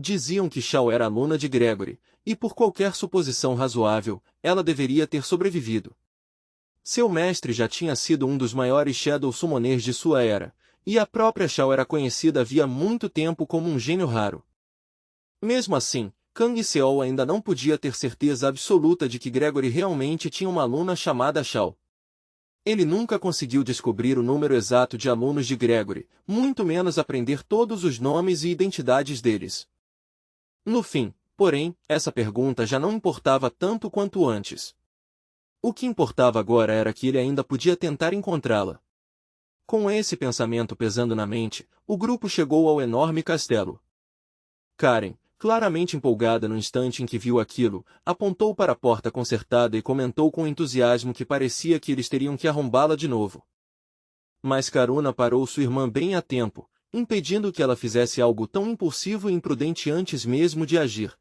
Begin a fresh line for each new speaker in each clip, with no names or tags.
Diziam que Shaw era aluna de Gregory, e por qualquer suposição razoável, ela deveria ter sobrevivido. Seu mestre já tinha sido um dos maiores Shadow Summoners de sua era, e a própria Shaw era conhecida havia muito tempo como um gênio raro. Mesmo assim, Kang Seol ainda não podia ter certeza absoluta de que Gregory realmente tinha uma aluna chamada Shaw. Ele nunca conseguiu descobrir o número exato de alunos de Gregory, muito menos aprender todos os nomes e identidades deles. No fim, porém, essa pergunta já não importava tanto quanto antes. O que importava agora era que ele ainda podia tentar encontrá-la. Com esse pensamento pesando na mente, o grupo chegou ao enorme castelo. Karen, claramente empolgada no instante em que viu aquilo, apontou para a porta consertada e comentou com entusiasmo que parecia que eles teriam que arrombá-la de novo. Mas Karuna parou sua irmã bem a tempo, impedindo que ela fizesse algo tão impulsivo e imprudente antes mesmo de agir.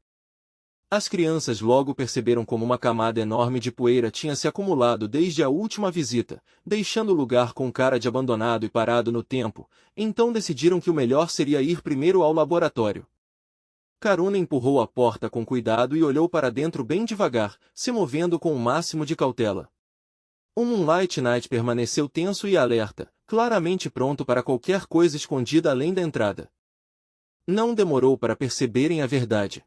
As crianças logo perceberam como uma camada enorme de poeira tinha se acumulado desde a última visita, deixando o lugar com cara de abandonado e parado no tempo, então decidiram que o melhor seria ir primeiro ao laboratório. Karuna empurrou a porta com cuidado e olhou para dentro bem devagar, se movendo com o máximo de cautela. O Moonlight Knight permaneceu tenso e alerta, claramente pronto para qualquer coisa escondida além da entrada. Não demorou para perceberem a verdade.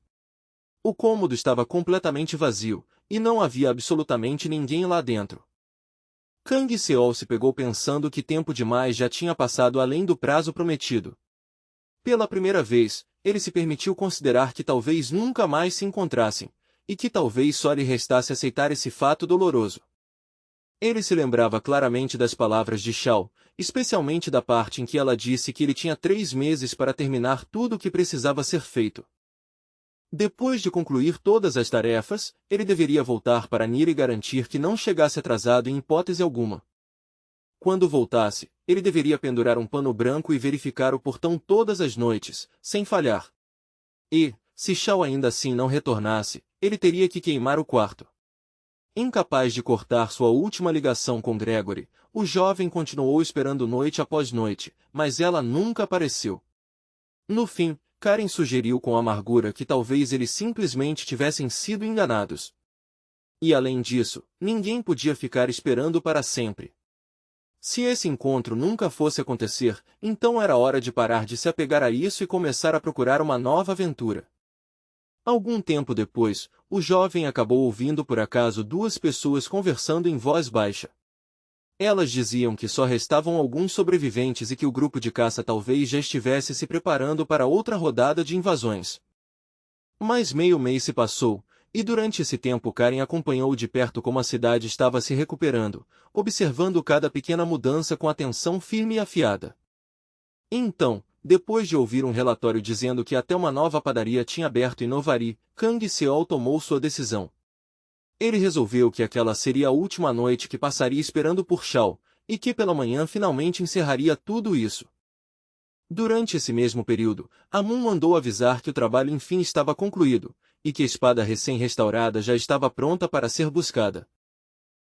O cômodo estava completamente vazio, e não havia absolutamente ninguém lá dentro. Kang Seol se pegou pensando que tempo demais já tinha passado além do prazo prometido. Pela primeira vez, ele se permitiu considerar que talvez nunca mais se encontrassem, e que talvez só lhe restasse aceitar esse fato doloroso. Ele se lembrava claramente das palavras de Shaw, especialmente da parte em que ela disse que ele tinha 3 meses para terminar tudo o que precisava ser feito. Depois de concluir todas as tarefas, ele deveria voltar para Nira e garantir que não chegasse atrasado em hipótese alguma. Quando voltasse, ele deveria pendurar um pano branco e verificar o portão todas as noites, sem falhar. E, se Shaw ainda assim não retornasse, ele teria que queimar o quarto. Incapaz de cortar sua última ligação com Gregory, o jovem continuou esperando noite após noite, mas ela nunca apareceu. No fim, Karen sugeriu com amargura que talvez eles simplesmente tivessem sido enganados. E além disso, ninguém podia ficar esperando para sempre. Se esse encontro nunca fosse acontecer, então era hora de parar de se apegar a isso e começar a procurar uma nova aventura. Algum tempo depois, o jovem acabou ouvindo por acaso 2 pessoas conversando em voz baixa. Elas diziam que só restavam alguns sobreviventes e que o grupo de caça talvez já estivesse se preparando para outra rodada de invasões. Mas meio mês se passou, e durante esse tempo Karen acompanhou de perto como a cidade estava se recuperando, observando cada pequena mudança com atenção firme e afiada. Então, depois de ouvir um relatório dizendo que até uma nova padaria tinha aberto em Novari, Kang Seol tomou sua decisão. Ele resolveu que aquela seria a última noite que passaria esperando por Shaw, e que pela manhã finalmente encerraria tudo isso. Durante esse mesmo período, Amun mandou avisar que o trabalho enfim estava concluído, e que a espada recém-restaurada já estava pronta para ser buscada.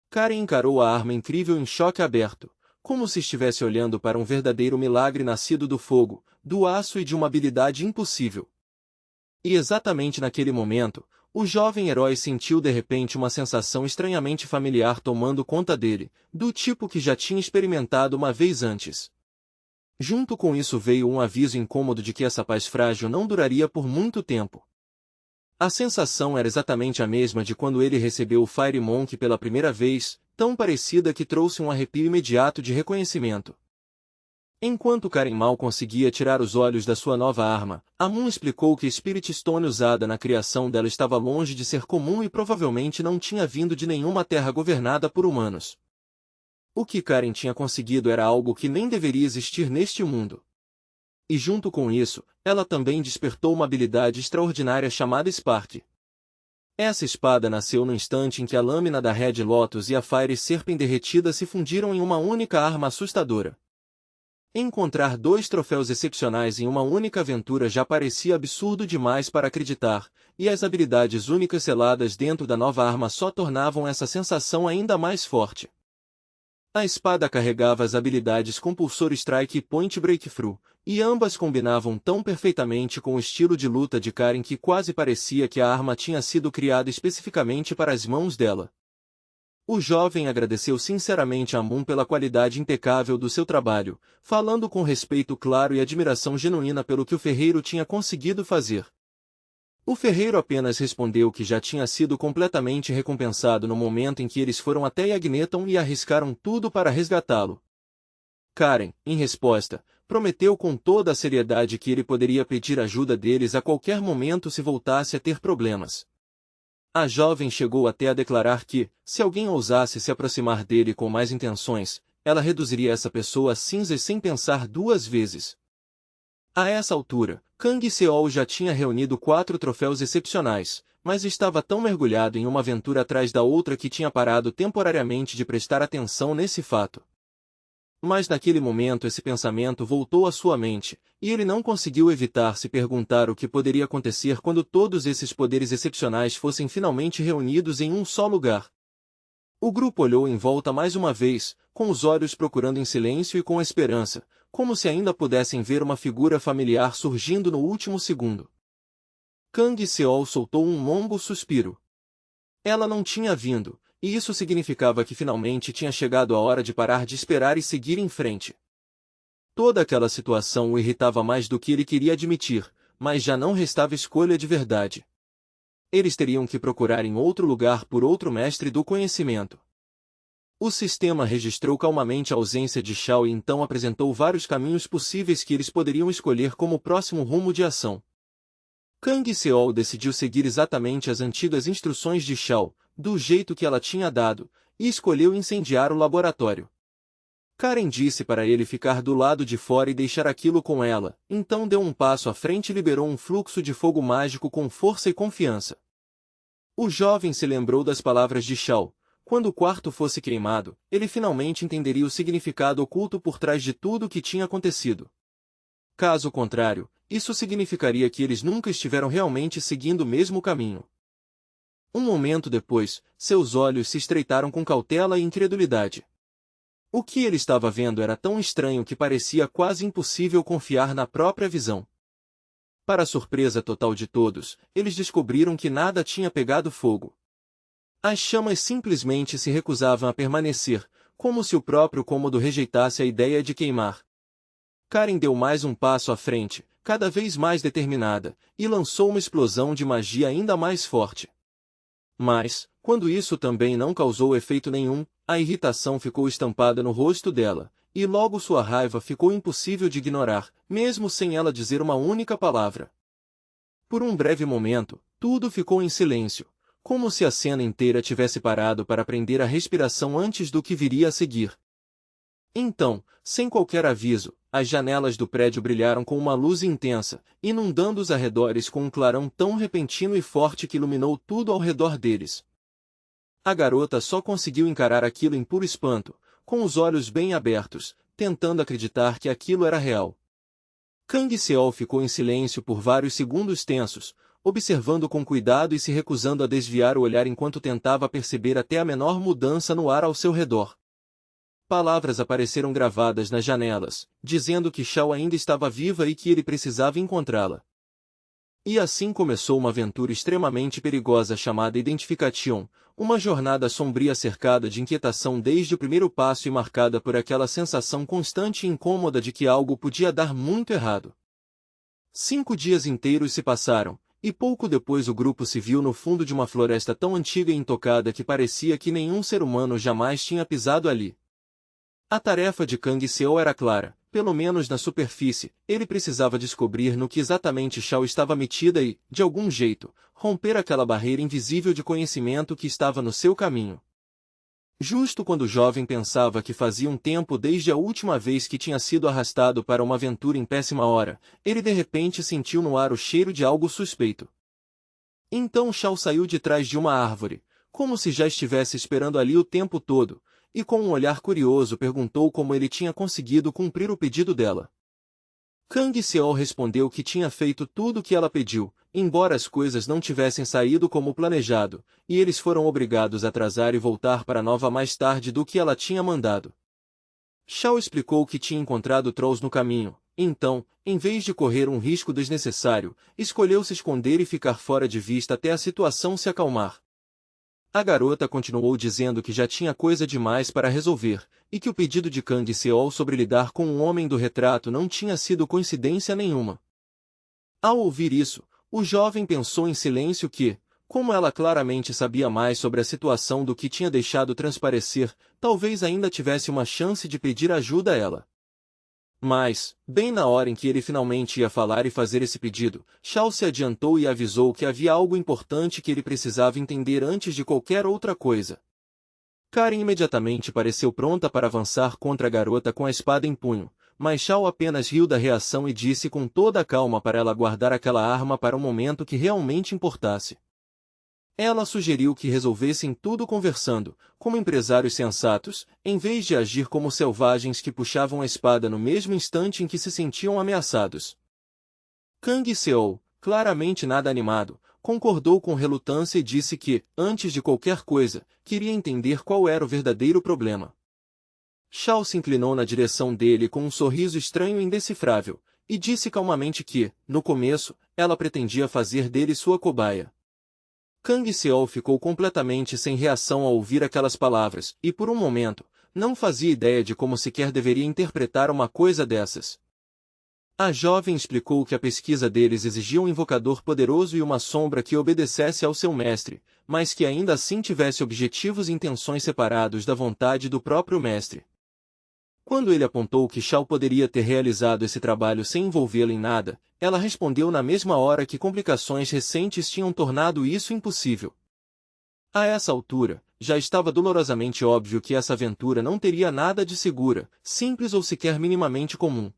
Karen encarou a arma incrível em choque aberto, como se estivesse olhando para um verdadeiro milagre nascido do fogo, do aço e de uma habilidade impossível. E exatamente naquele momento, o jovem herói sentiu de repente uma sensação estranhamente familiar tomando conta dele, do tipo que já tinha experimentado uma vez antes. Junto com isso veio um aviso incômodo de que essa paz frágil não duraria por muito tempo. A sensação era exatamente a mesma de quando ele recebeu o Fire Monk pela primeira vez, tão parecida que trouxe um arrepio imediato de reconhecimento. Enquanto Karen mal conseguia tirar os olhos da sua nova arma, Amun explicou que a Spirit Stone usada na criação dela estava longe de ser comum e provavelmente não tinha vindo de nenhuma terra governada por humanos. O que Karen tinha conseguido era algo que nem deveria existir neste mundo. E junto com isso, ela também despertou uma habilidade extraordinária chamada Spark. Essa espada nasceu no instante em que a lâmina da Red Lotus e a Fire Serpent derretida se fundiram em uma única arma assustadora. Encontrar 2 troféus excepcionais em uma única aventura já parecia absurdo demais para acreditar, e as habilidades únicas seladas dentro da nova arma só tornavam essa sensação ainda mais forte. A espada carregava as habilidades Compulsor Strike e Point Breakthrough, e ambas combinavam tão perfeitamente com o estilo de luta de Karen que quase parecia que a arma tinha sido criada especificamente para as mãos dela. O jovem agradeceu sinceramente a Moon pela qualidade impecável do seu trabalho, falando com respeito claro e admiração genuína pelo que o ferreiro tinha conseguido fazer. O ferreiro apenas respondeu que já tinha sido completamente recompensado no momento em que eles foram até Yagneton e arriscaram tudo para resgatá-lo. Karen, em resposta, prometeu com toda a seriedade que ele poderia pedir ajuda deles a qualquer momento se voltasse a ter problemas. A jovem chegou até a declarar que, se alguém ousasse se aproximar dele com mais intenções, ela reduziria essa pessoa a cinzas sem pensar duas vezes. A essa altura, Kang Seol já tinha reunido 4 troféus excepcionais, mas estava tão mergulhado em uma aventura atrás da outra que tinha parado temporariamente de prestar atenção nesse fato. Mas naquele momento esse pensamento voltou à sua mente, e ele não conseguiu evitar se perguntar o que poderia acontecer quando todos esses poderes excepcionais fossem finalmente reunidos em um só lugar. O grupo olhou em volta mais uma vez, com os olhos procurando em silêncio e com esperança, como se ainda pudessem ver uma figura familiar surgindo no último segundo. Kang Seol soltou um longo suspiro. Ela não tinha vindo, e isso significava que finalmente tinha chegado a hora de parar de esperar e seguir em frente. Toda aquela situação o irritava mais do que ele queria admitir, mas já não restava escolha de verdade. Eles teriam que procurar em outro lugar por outro mestre do conhecimento. O sistema registrou calmamente a ausência de Shao e então apresentou vários caminhos possíveis que eles poderiam escolher como próximo rumo de ação. Kang Seol decidiu seguir exatamente as antigas instruções de Shao, do jeito que ela tinha dado, e escolheu incendiar o laboratório. Karen disse para ele ficar do lado de fora e deixar aquilo com ela, então deu um passo à frente e liberou um fluxo de fogo mágico com força e confiança. O jovem se lembrou das palavras de Shao. Quando o quarto fosse queimado, ele finalmente entenderia o significado oculto por trás de tudo o que tinha acontecido. Caso contrário, isso significaria que eles nunca estiveram realmente seguindo o mesmo caminho. Um momento depois, seus olhos se estreitaram com cautela e incredulidade. O que ele estava vendo era tão estranho que parecia quase impossível confiar na própria visão. Para a surpresa total de todos, eles descobriram que nada tinha pegado fogo. As chamas simplesmente se recusavam a permanecer, como se o próprio cômodo rejeitasse a ideia de queimar. Karen deu mais um passo à frente, cada vez mais determinada, e lançou uma explosão de magia ainda mais forte. Mas, quando isso também não causou efeito nenhum, a irritação ficou estampada no rosto dela, e logo sua raiva ficou impossível de ignorar, mesmo sem ela dizer uma única palavra. Por um breve momento, tudo ficou em silêncio, como se a cena inteira tivesse parado para prender a respiração antes do que viria a seguir. Então, sem qualquer aviso, as janelas do prédio brilharam com uma luz intensa, inundando os arredores com um clarão tão repentino e forte que iluminou tudo ao redor deles. A garota só conseguiu encarar aquilo em puro espanto, com os olhos bem abertos, tentando acreditar que aquilo era real. Kang Seol ficou em silêncio por vários segundos tensos, observando com cuidado e se recusando a desviar o olhar enquanto tentava perceber até a menor mudança no ar ao seu redor. Palavras apareceram gravadas nas janelas, dizendo que Shao ainda estava viva e que ele precisava encontrá-la. E assim começou uma aventura extremamente perigosa chamada Identification, uma jornada sombria cercada de inquietação desde o primeiro passo e marcada por aquela sensação constante e incômoda de que algo podia dar muito errado. 5 dias inteiros se passaram, e pouco depois o grupo se viu no fundo de uma floresta tão antiga e intocada que parecia que nenhum ser humano jamais tinha pisado ali. A tarefa de Kang Seol era clara, pelo menos na superfície, ele precisava descobrir no que exatamente Shao estava metida e, de algum jeito, romper aquela barreira invisível de conhecimento que estava no seu caminho. Justo quando o jovem pensava que fazia um tempo desde a última vez que tinha sido arrastado para uma aventura em péssima hora, ele de repente sentiu no ar o cheiro de algo suspeito. Então Shao saiu de trás de uma árvore, como se já estivesse esperando ali o tempo todo, e com um olhar curioso perguntou como ele tinha conseguido cumprir o pedido dela. Kang Seol respondeu que tinha feito tudo o que ela pediu, embora as coisas não tivessem saído como planejado, e eles foram obrigados a atrasar e voltar para Nova mais tarde do que ela tinha mandado. Shao explicou que tinha encontrado Trolls no caminho, Então, em vez de correr um risco desnecessário, escolheu se esconder e ficar fora de vista até a situação se acalmar. A garota continuou dizendo que já tinha coisa demais para resolver, e que o pedido de Kang Seol sobre lidar com o homem do retrato não tinha sido coincidência nenhuma. Ao ouvir isso, o jovem pensou em silêncio que, como ela claramente sabia mais sobre a situação do que tinha deixado transparecer, talvez ainda tivesse uma chance de pedir ajuda a ela. Mas, bem na hora em que ele finalmente ia falar e fazer esse pedido, Shao se adiantou e avisou que havia algo importante que ele precisava entender antes de qualquer outra coisa. Karen imediatamente pareceu pronta para avançar contra a garota com a espada em punho, mas Shao apenas riu da reação e disse com toda a calma para ela guardar aquela arma para um momento que realmente importasse. Ela sugeriu que resolvessem tudo conversando, como empresários sensatos, em vez de agir como selvagens que puxavam a espada no mesmo instante em que se sentiam ameaçados. Kang Seol, claramente nada animado, concordou com relutância e disse que, antes de qualquer coisa, queria entender qual era o verdadeiro problema. Shao se inclinou na direção dele com um sorriso estranho e indecifrável, e disse calmamente que, no começo, ela pretendia fazer dele sua cobaia. Kang Seol ficou completamente sem reação ao ouvir aquelas palavras, e por um momento, não fazia ideia de como sequer deveria interpretar uma coisa dessas. A jovem explicou que a pesquisa deles exigia um invocador poderoso e uma sombra que obedecesse ao seu mestre, mas que ainda assim tivesse objetivos e intenções separados da vontade do próprio mestre. Quando ele apontou que Shao poderia ter realizado esse trabalho sem envolvê-lo em nada, ela respondeu na mesma hora que complicações recentes tinham tornado isso impossível. A essa altura, já estava dolorosamente óbvio que essa aventura não teria nada de segura, simples ou sequer minimamente comum.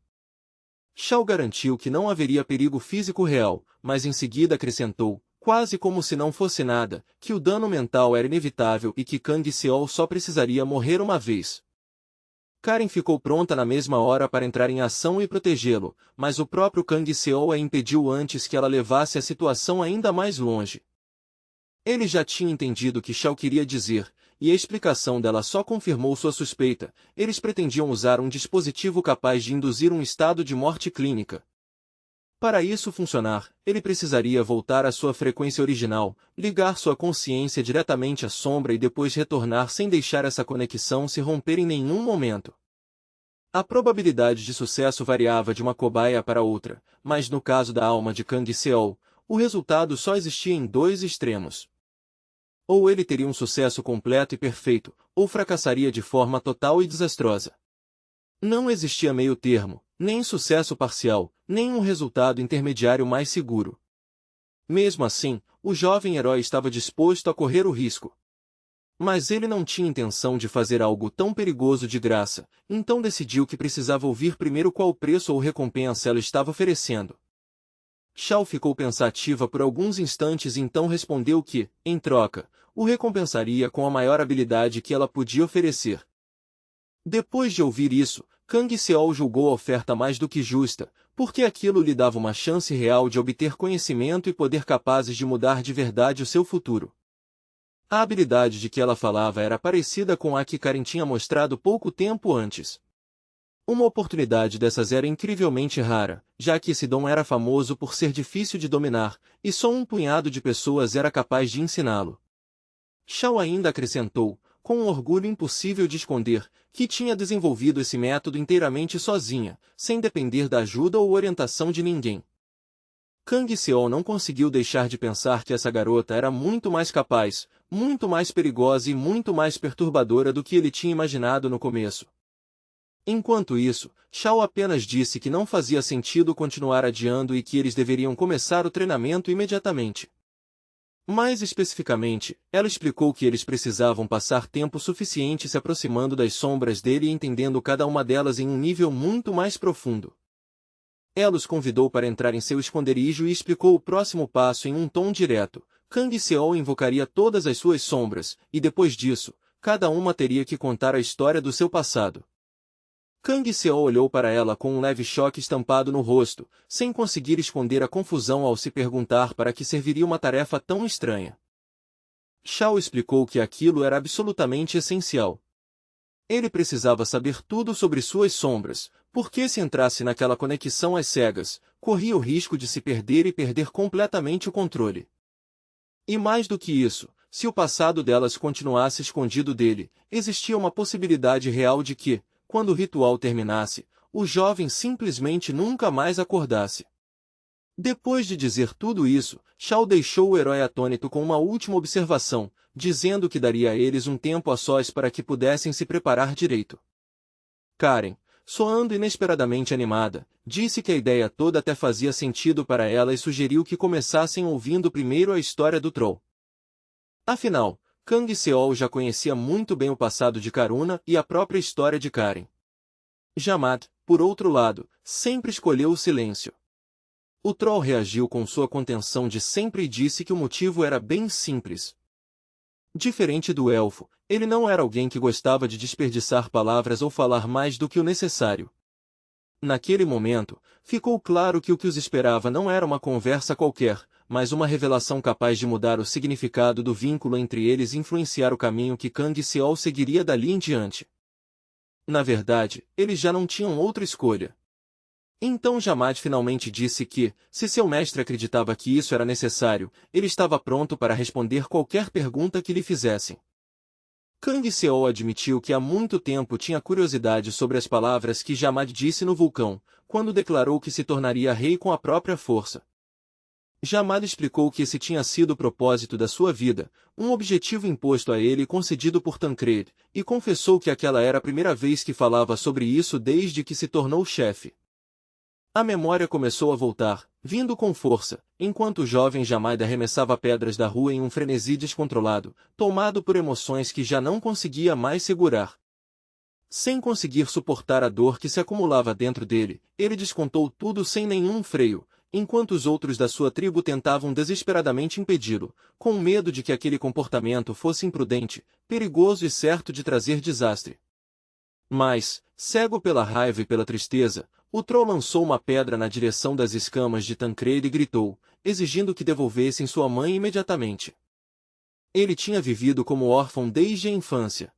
Shao garantiu que não haveria perigo físico real, mas em seguida acrescentou, quase como se não fosse nada, que o dano mental era inevitável e que Kang Seol só precisaria morrer uma vez. Karen ficou pronta na mesma hora para entrar em ação e protegê-lo, mas o próprio Kang Seol a impediu antes que ela levasse a situação ainda mais longe. Ele já tinha entendido o que Shao queria dizer, e a explicação dela só confirmou sua suspeita. Eles pretendiam usar um dispositivo capaz de induzir um estado de morte clínica. Para isso funcionar, ele precisaria voltar à sua frequência original, ligar sua consciência diretamente à sombra e depois retornar sem deixar essa conexão se romper em nenhum momento. A probabilidade de sucesso variava de uma cobaia para outra, mas no caso da alma de Kang Seol, o resultado só existia em dois extremos. Ou ele teria um sucesso completo e perfeito, ou fracassaria de forma total e desastrosa. Não existia meio termo, nem sucesso parcial, nem um resultado intermediário mais seguro. Mesmo assim, o jovem herói estava disposto a correr o risco. Mas ele não tinha intenção de fazer algo tão perigoso de graça, então decidiu que precisava ouvir primeiro qual preço ou recompensa ela estava oferecendo. Shao ficou pensativa por alguns instantes e então respondeu que, em troca, o recompensaria com a maior habilidade que ela podia oferecer. Depois de ouvir isso, Kang Seol julgou a oferta mais do que justa, porque aquilo lhe dava uma chance real de obter conhecimento e poder capazes de mudar de verdade o seu futuro. A habilidade de que ela falava era parecida com a que Karen tinha mostrado pouco tempo antes. Uma oportunidade dessas era incrivelmente rara, já que esse dom era famoso por ser difícil de dominar, e só um punhado de pessoas era capaz de ensiná-lo. Shao ainda acrescentou, com um orgulho impossível de esconder, que tinha desenvolvido esse método inteiramente sozinha, sem depender da ajuda ou orientação de ninguém. Kang Seol não conseguiu deixar de pensar que essa garota era muito mais capaz, muito mais perigosa e muito mais perturbadora do que ele tinha imaginado no começo. Enquanto isso, Shao apenas disse que não fazia sentido continuar adiando e que eles deveriam começar o treinamento imediatamente. Mais especificamente, ela explicou que eles precisavam passar tempo suficiente se aproximando das sombras dele e entendendo cada uma delas em um nível muito mais profundo. Ela os convidou para entrar em seu esconderijo e explicou o próximo passo em um tom direto. Kang Seol invocaria todas as suas sombras, e depois disso, cada uma teria que contar a história do seu passado. Kang Seol olhou para ela com um leve choque estampado no rosto, sem conseguir esconder a confusão ao se perguntar para que serviria uma tarefa tão estranha. Shao explicou que aquilo era absolutamente essencial. Ele precisava saber tudo sobre suas sombras, porque se entrasse naquela conexão às cegas, corria o risco de se perder e perder completamente o controle. E mais do que isso, se o passado delas continuasse escondido dele, existia uma possibilidade real de que, quando o ritual terminasse, o jovem simplesmente nunca mais acordasse. Depois de dizer tudo isso, Shao deixou o herói atônito com uma última observação, dizendo que daria a eles um tempo a sós para que pudessem se preparar direito. Karen, soando inesperadamente animada, disse que a ideia toda até fazia sentido para ela e sugeriu que começassem ouvindo primeiro a história do Troll. Afinal, Kang Seol já conhecia muito bem o passado de Karuna e a própria história de Karen. Jamat, por outro lado, sempre escolheu o silêncio. O Troll reagiu com sua contenção de sempre e disse que o motivo era bem simples. Diferente do elfo, ele não era alguém que gostava de desperdiçar palavras ou falar mais do que o necessário. Naquele momento, ficou claro que o que os esperava não era uma conversa qualquer, mas uma revelação capaz de mudar o significado do vínculo entre eles e influenciar o caminho que Kang Seol seguiria dali em diante. Na verdade, eles já não tinham outra escolha. Então Jamat finalmente disse que, se seu mestre acreditava que isso era necessário, ele estava pronto para responder qualquer pergunta que lhe fizessem. Kang Seol admitiu que há muito tempo tinha curiosidade sobre as palavras que Jamat disse no vulcão, quando declarou que se tornaria rei com a própria força. Jamat explicou que esse tinha sido o propósito da sua vida, um objetivo imposto a ele e concedido por Tancred, e confessou que aquela era a primeira vez que falava sobre isso desde que se tornou chefe. A memória começou a voltar, vindo com força, enquanto o jovem Jamat arremessava pedras da rua em um frenesi descontrolado, tomado por emoções que já não conseguia mais segurar. Sem conseguir suportar a dor que se acumulava dentro dele, ele descontou tudo sem nenhum freio, enquanto os outros da sua tribo tentavam desesperadamente impedi-lo, com medo de que aquele comportamento fosse imprudente, perigoso e certo de trazer desastre. Mas, cego pela raiva e pela tristeza, o Troll lançou uma pedra na direção das escamas de Tancred e gritou, exigindo que devolvessem sua mãe imediatamente. Ele tinha vivido como órfão desde a infância.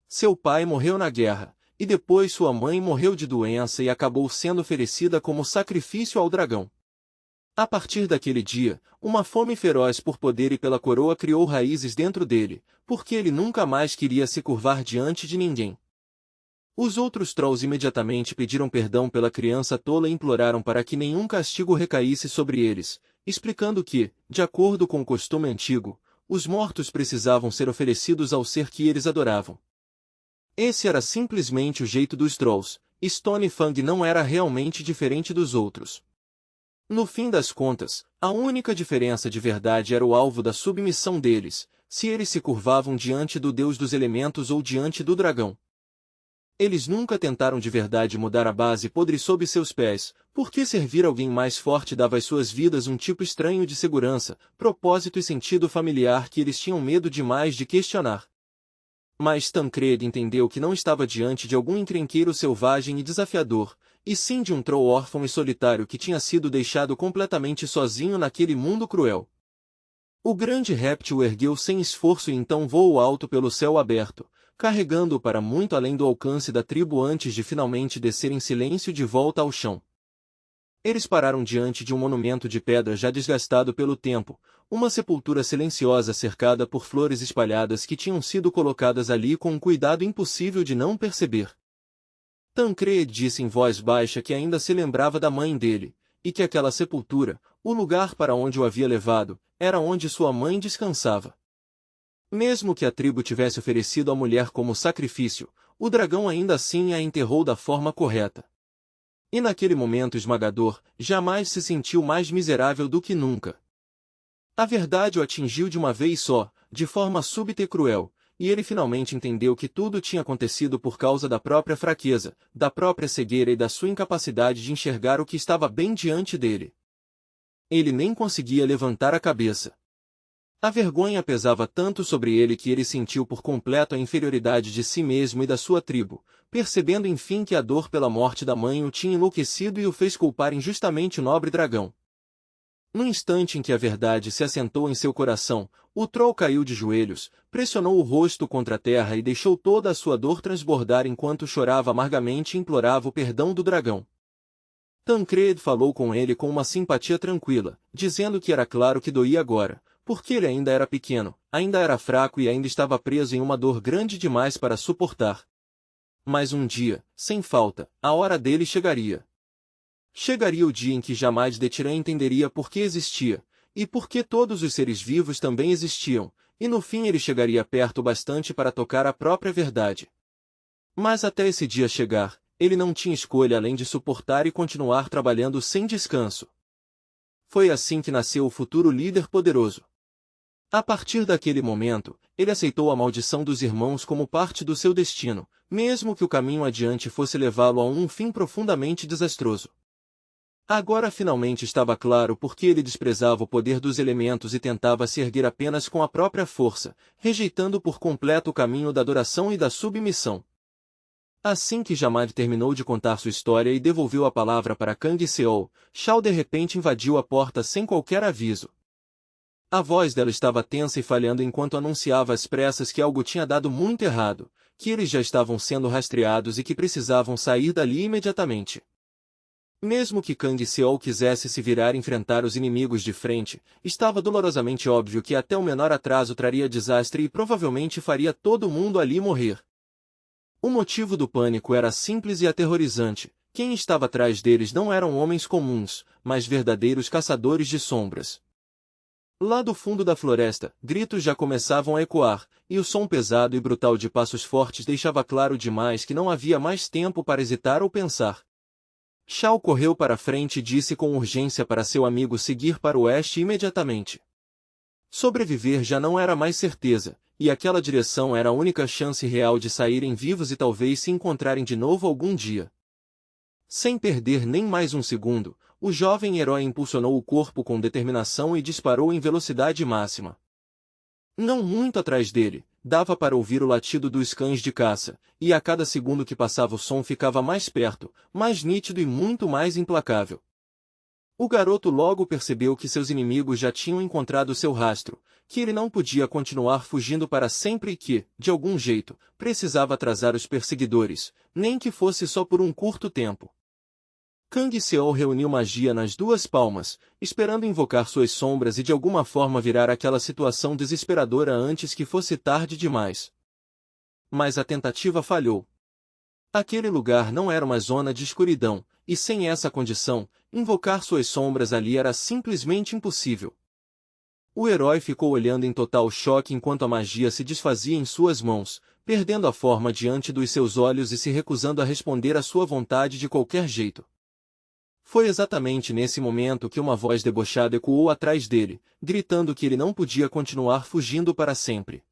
Seu pai morreu na guerra, e depois sua mãe morreu de doença e acabou sendo oferecida como sacrifício ao dragão. A partir daquele dia, uma fome feroz por poder e pela coroa criou raízes dentro dele, porque ele nunca mais queria se curvar diante de ninguém. Os outros Trolls imediatamente pediram perdão pela criança tola e imploraram para que nenhum castigo recaísse sobre eles, explicando que, de acordo com o costume antigo, os mortos precisavam ser oferecidos ao ser que eles adoravam. Esse era simplesmente o jeito dos Trolls, e Stone Fang não era realmente diferente dos outros. No fim das contas, a única diferença de verdade era o alvo da submissão deles, se eles se curvavam diante do deus dos elementos ou diante do dragão. Eles nunca tentaram de verdade mudar a base podre sob seus pés, porque servir alguém mais forte dava às suas vidas um tipo estranho de segurança, propósito e sentido familiar que eles tinham medo demais de questionar. Mas Tancred entendeu que não estava diante de algum encrenqueiro selvagem e desafiador, e sim de um Troll órfão e solitário que tinha sido deixado completamente sozinho naquele mundo cruel. O grande réptil ergueu sem esforço e então voou alto pelo céu aberto, carregando-o para muito além do alcance da tribo antes de finalmente descer em silêncio de volta ao chão. Eles pararam diante de um monumento de pedra já desgastado pelo tempo, uma sepultura silenciosa cercada por flores espalhadas que tinham sido colocadas ali com um cuidado impossível de não perceber. Tancred disse em voz baixa que ainda se lembrava da mãe dele, e que aquela sepultura, o lugar para onde o havia levado, era onde sua mãe descansava. Mesmo que a tribo tivesse oferecido a mulher como sacrifício, o dragão ainda assim a enterrou da forma correta. E naquele momento esmagador, jamais se sentiu mais miserável do que nunca. A verdade o atingiu de uma vez só, de forma súbita e cruel, e ele finalmente entendeu que tudo tinha acontecido por causa da própria fraqueza, da própria cegueira e da sua incapacidade de enxergar o que estava bem diante dele. Ele nem conseguia levantar a cabeça. A vergonha pesava tanto sobre ele que ele sentiu por completo a inferioridade de si mesmo e da sua tribo, percebendo enfim que a dor pela morte da mãe o tinha enlouquecido e o fez culpar injustamente o nobre dragão. No instante em que a verdade se assentou em seu coração, o troll caiu de joelhos, pressionou o rosto contra a terra e deixou toda a sua dor transbordar enquanto chorava amargamente e implorava o perdão do dragão. Tancred falou com ele com uma simpatia tranquila, dizendo que era claro que doía agora, porque ele ainda era pequeno, ainda era fraco e ainda estava preso em uma dor grande demais para suportar. Mas um dia, sem falta, a hora dele chegaria. Chegaria o dia em que jamais Detiran entenderia por que existia, e por que todos os seres vivos também existiam, e no fim ele chegaria perto bastante para tocar a própria verdade. Mas até esse dia chegar, ele não tinha escolha além de suportar e continuar trabalhando sem descanso. Foi assim que nasceu o futuro líder poderoso. A partir daquele momento, ele aceitou a maldição dos irmãos como parte do seu destino, mesmo que o caminho adiante fosse levá-lo a um fim profundamente desastroso. Agora finalmente estava claro por que ele desprezava o poder dos elementos e tentava se erguer apenas com a própria força, rejeitando por completo o caminho da adoração e da submissão. Assim que Jamad terminou de contar sua história e devolveu a palavra para Kang Seol, Shao de repente invadiu a porta sem qualquer aviso. A voz dela estava tensa e falhando enquanto anunciava às pressas que algo tinha dado muito errado, que eles já estavam sendo rastreados e que precisavam sair dali imediatamente. Mesmo que Kang Seol quisesse se virar e enfrentar os inimigos de frente, estava dolorosamente óbvio que até o menor atraso traria desastre e provavelmente faria todo mundo ali morrer. O motivo do pânico era simples e aterrorizante. Quem estava atrás deles não eram homens comuns, mas verdadeiros caçadores de sombras. Lá do fundo da floresta, gritos já começavam a ecoar, e o som pesado e brutal de passos fortes deixava claro demais que não havia mais tempo para hesitar ou pensar. Shao correu para a frente e disse com urgência para seu amigo seguir para o oeste imediatamente. Sobreviver já não era mais certeza, e aquela direção era a única chance real de saírem vivos e talvez se encontrarem de novo algum dia. Sem perder nem mais um segundo, o jovem herói impulsionou o corpo com determinação e disparou em velocidade máxima. Não muito atrás dele, dava para ouvir o latido dos cães de caça, e a cada segundo que passava o som ficava mais perto, mais nítido e muito mais implacável. O garoto logo percebeu que seus inimigos já tinham encontrado seu rastro, que ele não podia continuar fugindo para sempre e que, de algum jeito, precisava atrasar os perseguidores, nem que fosse só por um curto tempo. Kang Seol reuniu magia nas duas palmas, esperando invocar suas sombras e de alguma forma virar aquela situação desesperadora antes que fosse tarde demais. Mas a tentativa falhou. Aquele lugar não era uma zona de escuridão, e sem essa condição, invocar suas sombras ali era simplesmente impossível. O herói ficou olhando em total choque enquanto a magia se desfazia em suas mãos, perdendo a forma diante dos seus olhos e se recusando a responder à sua vontade de qualquer jeito. Foi exatamente nesse momento que uma voz debochada ecoou atrás dele, gritando que ele não podia continuar fugindo para sempre.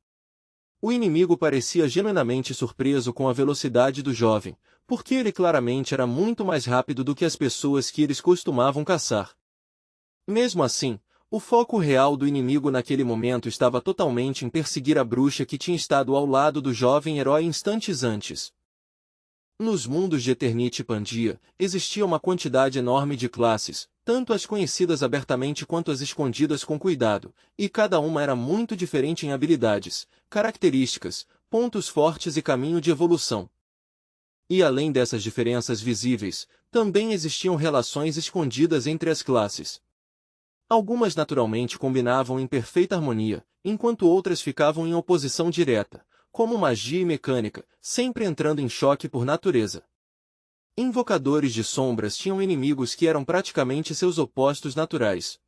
O inimigo parecia genuinamente surpreso com a velocidade do jovem, porque ele claramente era muito mais rápido do que as pessoas que eles costumavam caçar. Mesmo assim, o foco real do inimigo naquele momento estava totalmente em perseguir a bruxa que tinha estado ao lado do jovem herói instantes antes. Nos mundos de Eternite e Pandia, existia uma quantidade enorme de classes, tanto as conhecidas abertamente quanto as escondidas com cuidado, e cada uma era muito diferente em habilidades, características, pontos fortes e caminho de evolução. E além dessas diferenças visíveis, também existiam relações escondidas entre as classes. Algumas naturalmente combinavam em perfeita harmonia, enquanto outras ficavam em oposição direta, como magia e mecânica, sempre entrando em choque por natureza. Invocadores de sombras tinham inimigos que eram praticamente seus opostos naturais.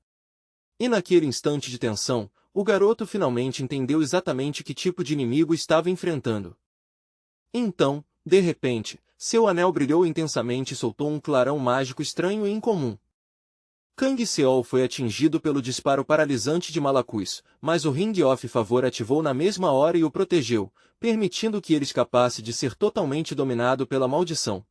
E naquele instante de tensão, o garoto finalmente entendeu exatamente que tipo de inimigo estava enfrentando. Então, de repente, seu anel brilhou intensamente e soltou um clarão mágico estranho e incomum. Kang Seol foi atingido pelo disparo paralisante de Malacus, mas o Ring of Favor ativou na mesma hora e o protegeu, permitindo que ele escapasse de ser totalmente dominado pela maldição.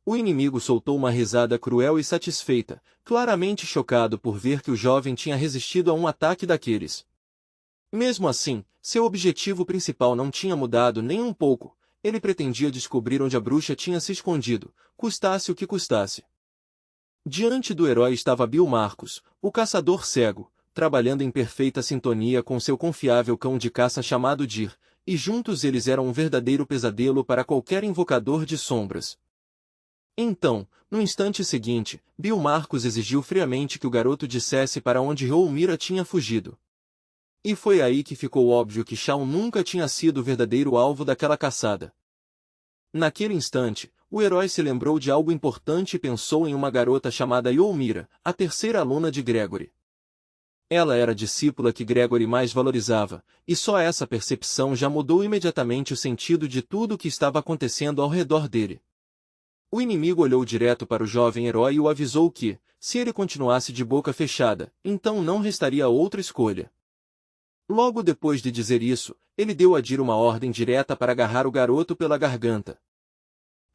O inimigo soltou uma risada cruel e satisfeita, claramente chocado por ver que o jovem tinha resistido a um ataque daqueles. Mesmo assim, seu objetivo principal não tinha mudado nem um pouco, ele pretendia descobrir onde a bruxa tinha se escondido, custasse o que custasse. Diante do herói estava Bill Marcus, o caçador cego, trabalhando em perfeita sintonia com seu confiável cão de caça chamado Dir, e juntos eles eram um verdadeiro pesadelo para qualquer invocador de sombras. Então, no instante seguinte, Bill Marcus exigiu friamente que o garoto dissesse para onde Youmira tinha fugido. E foi aí que ficou óbvio que Shaun nunca tinha sido o verdadeiro alvo daquela caçada. Naquele instante, o herói se lembrou de algo importante e pensou em uma garota chamada Youmira, a terceira aluna de Gregory. Ela era a discípula que Gregory mais valorizava, e só essa percepção já mudou imediatamente o sentido de tudo o que estava acontecendo ao redor dele. O inimigo olhou direto para o jovem herói e o avisou que, se ele continuasse de boca fechada, então não restaria outra escolha. Logo depois de dizer isso, ele deu a Dir uma ordem direta para agarrar o garoto pela garganta.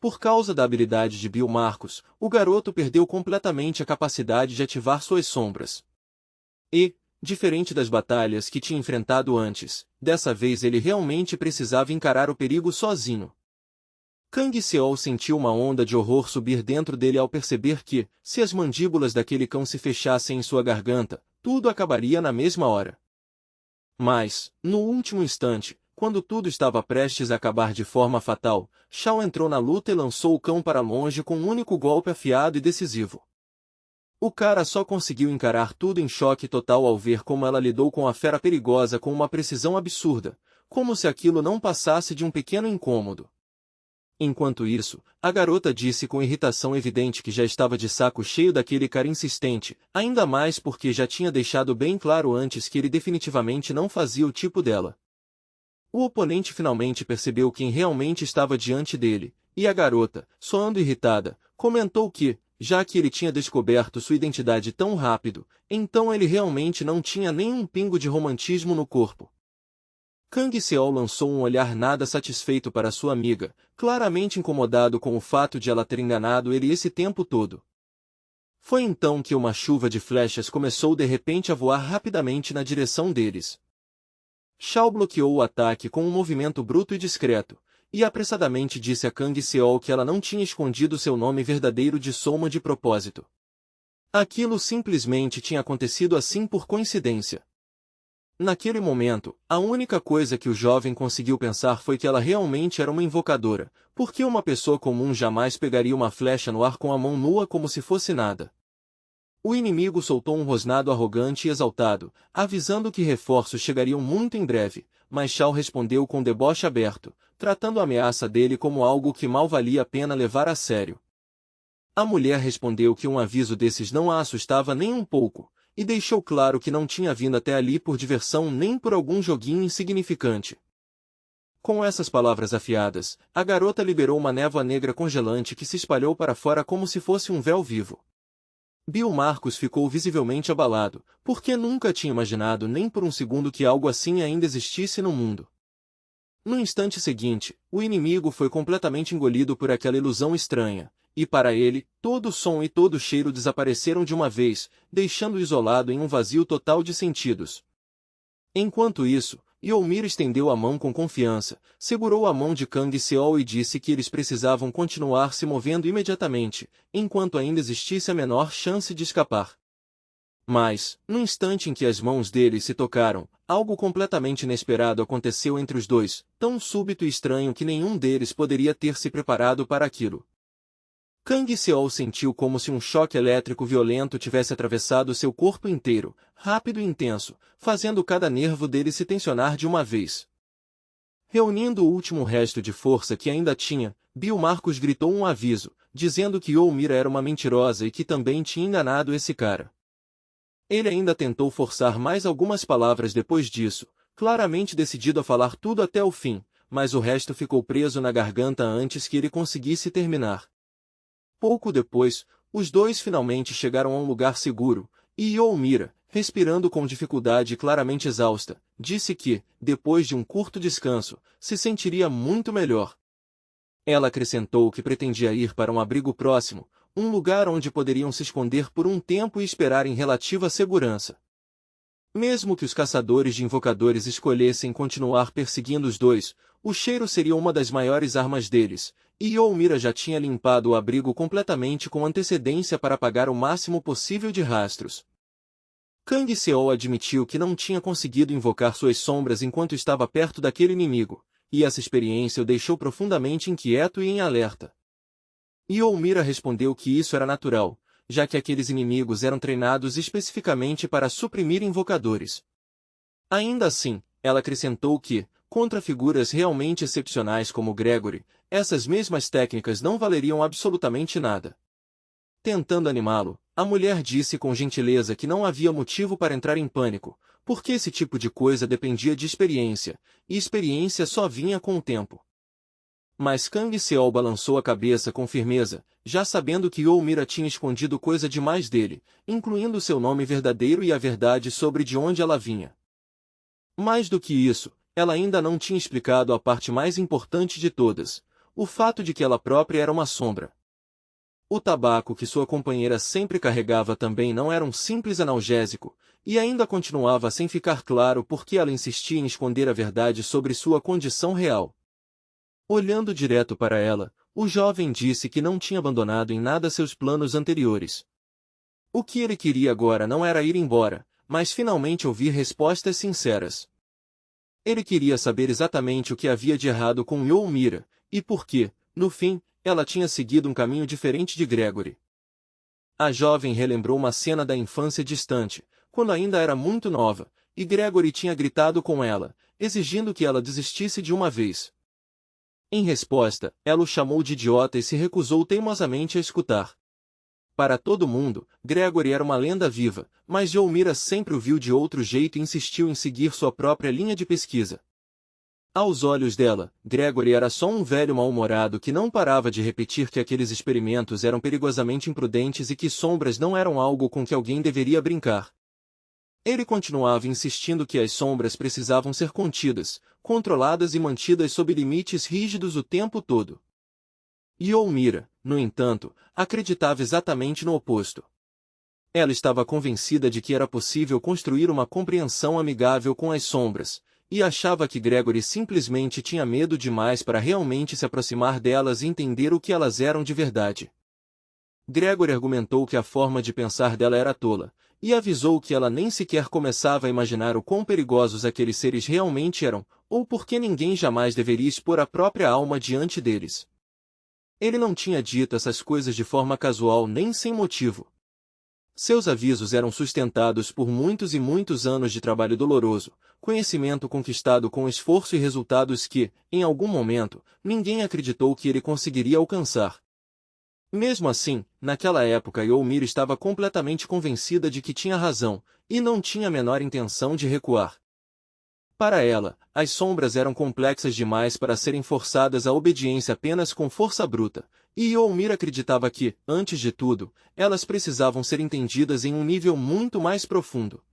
Por causa da habilidade de Bill Marcus, o garoto perdeu completamente a capacidade de ativar suas sombras. E, diferente das batalhas que tinha enfrentado antes, dessa vez ele realmente precisava encarar o perigo sozinho. Kang Seol sentiu uma onda de horror subir dentro dele ao perceber que, se as mandíbulas daquele cão se fechassem em sua garganta, tudo acabaria na mesma hora. Mas, no último instante, quando tudo estava prestes a acabar de forma fatal, Shao entrou na luta e lançou o cão para longe com um único golpe afiado e decisivo. O cara só conseguiu encarar tudo em choque total ao ver como ela lidou com a fera perigosa com uma precisão absurda, como se aquilo não passasse de um pequeno incômodo. Enquanto isso, a garota disse com irritação evidente que já estava de saco cheio daquele cara insistente, ainda mais porque já tinha deixado bem claro antes que ele definitivamente não fazia o tipo dela. O oponente finalmente percebeu quem realmente estava diante dele, e a garota, soando irritada, comentou que, já que ele tinha descoberto sua identidade tão rápido, então ele realmente não tinha nem um pingo de romantismo no corpo. Kang Seol lançou um olhar nada satisfeito para sua amiga, claramente incomodado com o fato de ela ter enganado ele esse tempo todo. Foi então que uma chuva de flechas começou de repente a voar rapidamente na direção deles. Shao bloqueou o ataque com um movimento bruto e discreto, e apressadamente disse a Kang Seol que ela não tinha escondido seu nome verdadeiro de Soma de propósito. Aquilo simplesmente tinha acontecido assim por coincidência. Naquele momento, a única coisa que o jovem conseguiu pensar foi que ela realmente era uma invocadora, porque uma pessoa comum jamais pegaria uma flecha no ar com a mão nua como se fosse nada. O inimigo soltou um rosnado arrogante e exaltado, avisando que reforços chegariam muito em breve, mas Shao respondeu com deboche aberto, tratando a ameaça dele como algo que mal valia a pena levar a sério. A mulher respondeu que um aviso desses não a assustava nem um pouco, e deixou claro que não tinha vindo até ali por diversão nem por algum joguinho insignificante. Com essas palavras afiadas, a garota liberou uma névoa negra congelante que se espalhou para fora como se fosse um véu vivo. Bill Marcus ficou visivelmente abalado, porque nunca tinha imaginado nem por um segundo que algo assim ainda existisse no mundo. No instante seguinte, o inimigo foi completamente engolido por aquela ilusão estranha, e para ele, todo o som e todo o cheiro desapareceram de uma vez, deixando-o isolado em um vazio total de sentidos. Enquanto isso, Youmira estendeu a mão com confiança, segurou a mão de Kang Seol e disse que eles precisavam continuar se movendo imediatamente, enquanto ainda existisse a menor chance de escapar. Mas, no instante em que as mãos deles se tocaram, algo completamente inesperado aconteceu entre os dois, tão súbito e estranho que nenhum deles poderia ter se preparado para aquilo. Kang Seol sentiu como se um choque elétrico violento tivesse atravessado seu corpo inteiro, rápido e intenso, fazendo cada nervo dele se tensionar de uma vez. Reunindo o último resto de força que ainda tinha, Bill Marcus gritou um aviso, dizendo que Youmira era uma mentirosa e que também tinha enganado esse cara. Ele ainda tentou forçar mais algumas palavras depois disso, claramente decidido a falar tudo até o fim, mas o resto ficou preso na garganta antes que ele conseguisse terminar. Pouco depois, os dois finalmente chegaram a um lugar seguro, e Youmira, respirando com dificuldade e claramente exausta, disse que, depois de um curto descanso, se sentiria muito melhor. Ela acrescentou que pretendia ir para um abrigo próximo, um lugar onde poderiam se esconder por um tempo e esperar em relativa segurança. Mesmo que os caçadores de invocadores escolhessem continuar perseguindo os dois, o cheiro seria uma das maiores armas deles, e Youmira já tinha limpado o abrigo completamente com antecedência para apagar o máximo possível de rastros. Kang Seol admitiu que não tinha conseguido invocar suas sombras enquanto estava perto daquele inimigo, e essa experiência o deixou profundamente inquieto e em alerta. Youmira respondeu que isso era natural, já que aqueles inimigos eram treinados especificamente para suprimir invocadores. Ainda assim, ela acrescentou que, contra figuras realmente excepcionais como Gregory, essas mesmas técnicas não valeriam absolutamente nada. Tentando animá-lo, a mulher disse com gentileza que não havia motivo para entrar em pânico, porque esse tipo de coisa dependia de experiência, e experiência só vinha com o tempo. Mas Kang Seol balançou a cabeça com firmeza, já sabendo que Youmira tinha escondido coisa demais dele, incluindo seu nome verdadeiro e a verdade sobre de onde ela vinha. Mais do que isso, ela ainda não tinha explicado a parte mais importante de todas, o fato de que ela própria era uma sombra. O tabaco que sua companheira sempre carregava também não era um simples analgésico, e ainda continuava sem ficar claro por que ela insistia em esconder a verdade sobre sua condição real. Olhando direto para ela, o jovem disse que não tinha abandonado em nada seus planos anteriores. O que ele queria agora não era ir embora, mas finalmente ouvir respostas sinceras. Ele queria saber exatamente o que havia de errado com Youmira, e por que, no fim, ela tinha seguido um caminho diferente de Gregory. A jovem relembrou uma cena da infância distante, quando ainda era muito nova, e Gregory tinha gritado com ela, exigindo que ela desistisse de uma vez. Em resposta, ela o chamou de idiota e se recusou teimosamente a escutar. Para todo mundo, Gregory era uma lenda viva, mas Youmira sempre o viu de outro jeito e insistiu em seguir sua própria linha de pesquisa. Aos olhos dela, Gregory era só um velho mal-humorado que não parava de repetir que aqueles experimentos eram perigosamente imprudentes e que sombras não eram algo com que alguém deveria brincar. Ele continuava insistindo que as sombras precisavam ser contidas, controladas e mantidas sob limites rígidos o tempo todo. Youmira, no entanto, acreditava exatamente no oposto. Ela estava convencida de que era possível construir uma compreensão amigável com as sombras, e achava que Gregory simplesmente tinha medo demais para realmente se aproximar delas e entender o que elas eram de verdade. Gregory argumentou que a forma de pensar dela era tola, e avisou que ela nem sequer começava a imaginar o quão perigosos aqueles seres realmente eram, ou porque ninguém jamais deveria expor a própria alma diante deles. Ele não tinha dito essas coisas de forma casual nem sem motivo. Seus avisos eram sustentados por muitos e muitos anos de trabalho doloroso, conhecimento conquistado com esforço e resultados que, em algum momento, ninguém acreditou que ele conseguiria alcançar. Mesmo assim, naquela época Youmira estava completamente convencida de que tinha razão, e não tinha a menor intenção de recuar. Para ela, as sombras eram complexas demais para serem forçadas à obediência apenas com força bruta, e Youmira acreditava que, antes de tudo, elas precisavam ser entendidas em um nível muito mais profundo.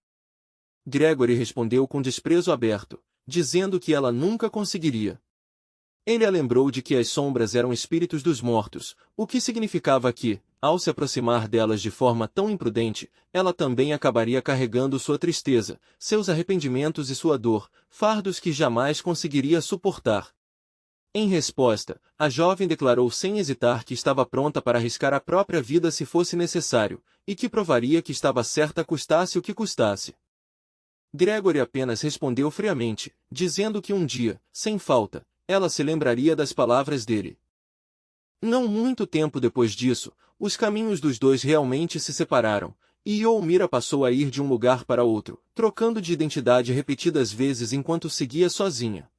Gregory respondeu com desprezo aberto, dizendo que ela nunca conseguiria. Ele a lembrou de que as sombras eram espíritos dos mortos, o que significava que, ao se aproximar delas de forma tão imprudente, ela também acabaria carregando sua tristeza, seus arrependimentos e sua dor, fardos que jamais conseguiria suportar. Em resposta, a jovem declarou sem hesitar que estava pronta para arriscar a própria vida se fosse necessário, e que provaria que estava certa custasse o que custasse. Gregory apenas respondeu friamente, dizendo que um dia, sem falta, ela se lembraria das palavras dele. Não muito tempo depois disso, os caminhos dos dois realmente se separaram, e Youmira passou a ir de um lugar para outro, trocando de identidade repetidas vezes enquanto seguia sozinha.